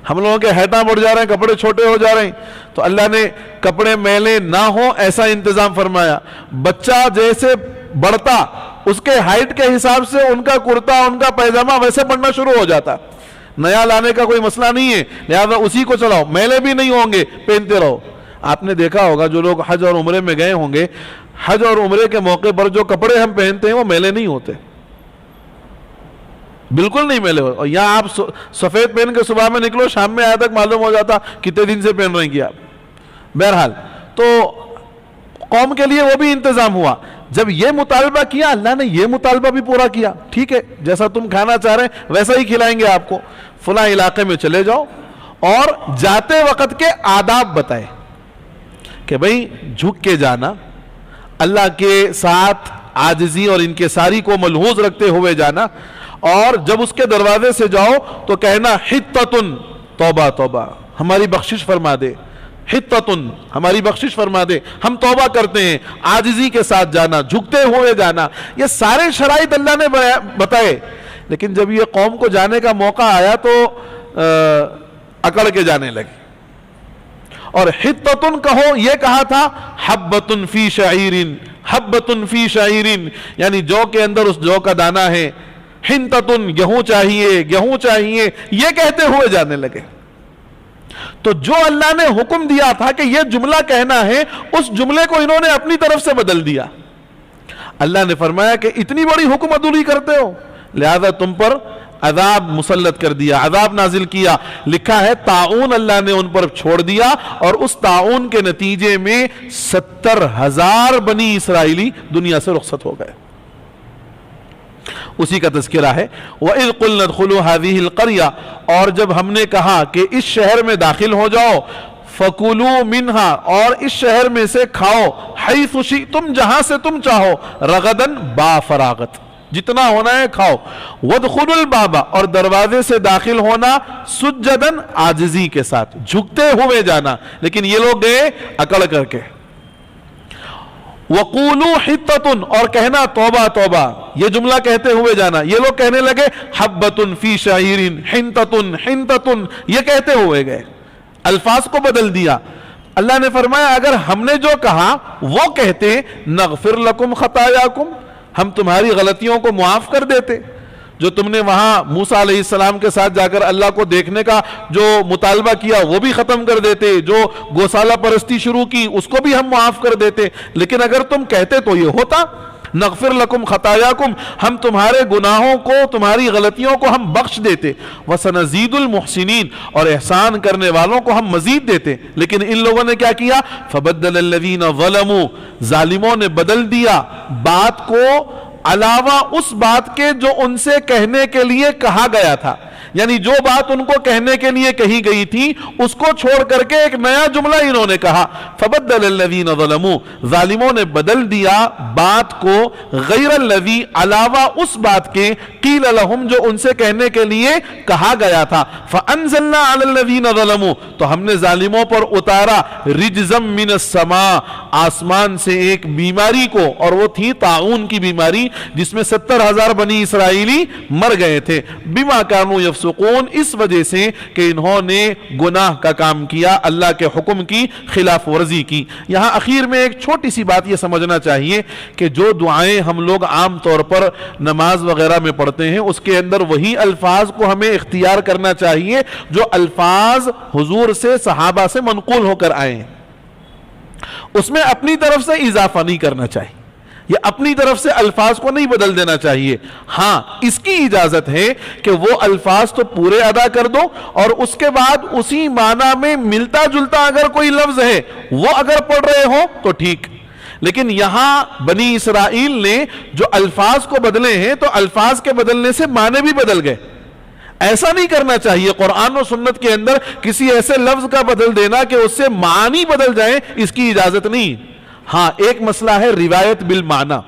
ہم لوگوں کے ہیٹاں بڑھ جا رہے ہیں, کپڑے چھوٹے ہو جا رہے ہیں. تو اللہ نے کپڑے میلے نہ ہو ایسا انتظام فرمایا. بچہ جیسے بڑھتا اس کے ہائٹ کے حساب سے ان کا کرتا, ان کا پیجامہ ویسے بڑھنا شروع ہو جاتا. نیا لانے کا کوئی مسئلہ نہیں ہے, لہذا اسی کو چلاؤ. میلے بھی نہیں ہوں گے, پہنتے رہو. آپ نے دیکھا ہوگا جو لوگ حج اور عمرے میں گئے ہوں گے, حج اور عمرے کے موقع پر جو کپڑے ہم پہنتے ہیں وہ میلے نہیں ہوتے, بالکل نہیں میلے ہوتے. اور یہاں آپ سفید پہن کے صبح میں نکلو, شام میں آیا تک معلوم ہو جاتا کتنے دن سے پہن رہے ہیں آپ. بہرحال تو قوم کے لیے وہ بھی انتظام ہوا. جب یہ مطالبہ کیا اللہ نے یہ مطالبہ بھی پورا کیا. ٹھیک ہے, جیسا تم کھانا چاہ رہے ہیں ویسا ہی کھلائیں گے آپ کو. فلاں علاقے میں چلے جاؤ اور جاتے وقت کے آداب بتائے کہ بھئی جھک کے جانا, اللہ کے ساتھ عاجزی اور انکساری کو ملحوظ رکھتے ہوئے جانا, اور جب اس کے دروازے سے جاؤ تو کہنا حتتن, توبہ توبہ ہماری بخشش فرما دے, حتتن ہماری بخشش فرما دے, ہم توبہ کرتے ہیں. عاجزی کے ساتھ جانا, جھکتے ہوئے جانا, یہ سارے شرائط اللہ نے بتائے. لیکن جب یہ قوم کو جانے کا موقع آیا تو اکڑ کے جانے لگے. اور حتتن کہو یہ کہا تھا حبتن فی شعیرن, حبتن فی شعیرن یعنی جو کے اندر اس جو کا دانہ ہے. حنتتن گیہوں چاہیے, گیہوں چاہیے, یہ کہتے ہوئے جانے لگے. تو جو اللہ نے حکم دیا تھا کہ یہ جملہ کہنا ہے, اس جملے کو انہوں نے اپنی طرف سے بدل دیا. اللہ نے فرمایا کہ اتنی بڑی حکم عدولی کرتے ہو, لہذا تم پر عذاب مسلط کر دیا, عذاب نازل کیا. لکھا ہے طاعون اللہ نے ان پر چھوڑ دیا, اور اس طاعون کے نتیجے میں 70,000 بنی اسرائیلی دنیا سے رخصت ہو گئے. اسی کا تذکرہ ہے. وَإِذْ قُلْنَا ادْخُلُوا هَذِهِ الْقَرْيَةَ, اور جب ہم نے کہا کہ اس شہر میں داخل ہو جاؤ, فَكُلُوا مِنْهَا, اور اس شہر میں سے کھاؤ, حَيْثُ شِئْتُمْ جہاں سے تم چاہو, رَغَدًا با فراغت, جتنا ہونا ہے کھاؤ. وَادْخُلُوا الْبَابَ, اور دروازے سے داخل ہونا سُجَّدًا عاجزی کے ساتھ, جھکتے ہوئے جانا. لیکن یہ لوگ گئے اکڑ کر کے. وَقُولُوا حِتَّةٌ, اور کہنا توبہ توبہ, یہ جملہ کہتے ہوئے جانا. یہ لوگ کہنے لگے حبتن فی شعیرن, حنتتن حنتتن, یہ کہتے ہوئے گئے, الفاظ کو بدل دیا. اللہ نے فرمایا اگر ہم نے جو کہا وہ کہتے نغفر لکم خطایاکم, ہم تمہاری غلطیوں کو معاف کر دیتے. جو تم نے وہاں موسیٰ علیہ السلام کے ساتھ جا کر اللہ کو دیکھنے کا جو مطالبہ کیا وہ بھی ختم کر دیتے, جو گوسالہ پرستی شروع کی اس کو بھی ہم معاف کر دیتے. لیکن اگر تم کہتے تو یہ ہوتا, نغفر لکم خطایاکم, ہم تمہارے گناہوں کو, تمہاری غلطیوں کو ہم بخش دیتے. وسنزید المحسنین, اور احسان کرنے والوں کو ہم مزید دیتے. لیکن ان لوگوں نے کیا کیا, فبدل الذین ظلموا, ظالموں نے بدل دیا بات کو علاوہ اس بات کے جو ان سے کہنے کے لیے کہا گیا تھا. یعنی جو بات ان کو کہنے کے لیے کہی گئی تھی اس کو چھوڑ کر کے ایک نیا جملہ انہوں نے کہا. فبدل الذین ظلموا, ظالموں نے بدل دیا بات کو غیر الذی, علاوہ اس بات کے, قیل لہم جو ان سے کہنے کے لیے کہا گیا تھا. فانزلنا علی الذین ظلموا, تو ہم نے ظالموں پر اتارا رجزم من السماء, آسمان سے ایک بیماری کو, اور وہ تھی طاعون کی بیماری جس میں 70,000 بنی اسرائیلی مر گئے تھے. بما کانوا یفسقون, اس وجہ سے کہ انہوں نے گناہ کا کام کیا, اللہ کے حکم کی خلاف ورزی کی. یہاں اخیر میں ایک چھوٹی سی بات یہ سمجھنا چاہیے کہ جو دعائیں ہم لوگ عام طور پر نماز وغیرہ میں پڑھتے ہیں اس کے اندر وہی الفاظ کو ہمیں اختیار کرنا چاہیے جو الفاظ حضور سے, صحابہ سے منقول ہو کر آئے ہیں. اس میں اپنی طرف سے اضافہ نہیں کرنا چاہیے. یہ اپنی طرف سے الفاظ کو نہیں بدل دینا چاہیے. ہاں اس کی اجازت ہے کہ وہ الفاظ تو پورے ادا کر دو اور اس کے بعد اسی معنی میں ملتا جلتا اگر کوئی لفظ ہے وہ اگر پڑھ رہے ہو تو ٹھیک. لیکن یہاں بنی اسرائیل نے جو الفاظ کو بدلے ہیں تو الفاظ کے بدلنے سے معنی بھی بدل گئے. ایسا نہیں کرنا چاہیے. قرآن و سنت کے اندر کسی ایسے لفظ کا بدل دینا کہ اس سے معنی بدل جائیں، اس کی اجازت نہیں. ہاں ایک مسئلہ ہے روایت بالمعنی.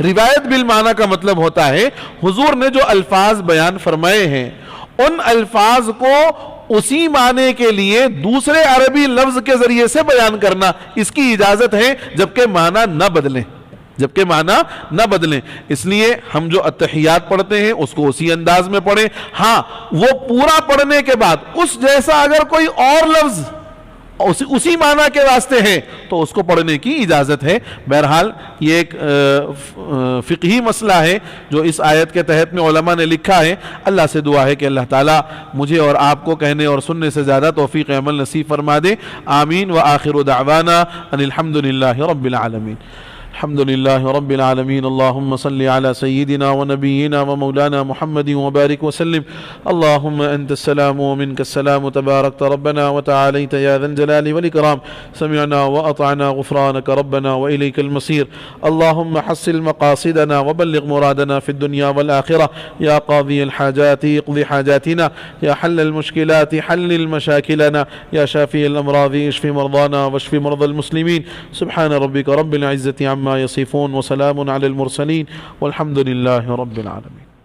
روایت بالمعنی کا مطلب ہوتا ہے حضور نے جو الفاظ بیان فرمائے ہیں ان الفاظ کو اسی معنی کے لیے دوسرے عربی لفظ کے ذریعے سے بیان کرنا، اس کی اجازت ہے جبکہ معنی نہ بدلیں، جبکہ معنی نہ بدلیں. اس لیے ہم جو اتحیات پڑھتے ہیں اس کو اسی انداز میں پڑھیں. ہاں وہ پورا پڑھنے کے بعد اس جیسا اگر کوئی اور لفظ اسی معنی کے واسطے ہے تو اس کو پڑھنے کی اجازت ہے. بہرحال یہ ایک فقہی مسئلہ ہے جو اس آیت کے تحت میں علماء نے لکھا ہے. اللہ سے دعا ہے کہ اللہ تعالیٰ مجھے اور آپ کو کہنے اور سننے سے زیادہ توفیق عمل نصیب فرما دے. آمین. وآخر دعوانا ان الحمد للہ رب العالمین. الحمد لله رب العالمين. اللهم صل على سيدنا ونبينا ومولانا محمد وبارك وسلم. اللهم أنت السلام ومنك السلام تباركت ربنا وتعاليت يا ذا الجلال والإكرام. سمعنا وأطعنا غفرانك ربنا وإليك المصير. اللهم حصل مقاصدنا وبلغ مرادنا في الدنيا والآخرة. يا قاضي الحاجات اقضي حاجاتنا. يا حل المشكلات حلل مشاكلنا. يا شافي الأمراض اشف مرضانا واشف مرضى المسلمين. سبحان ربك رب العزة عما يصفون وسلام على المرسلين والحمد لله رب العالمين.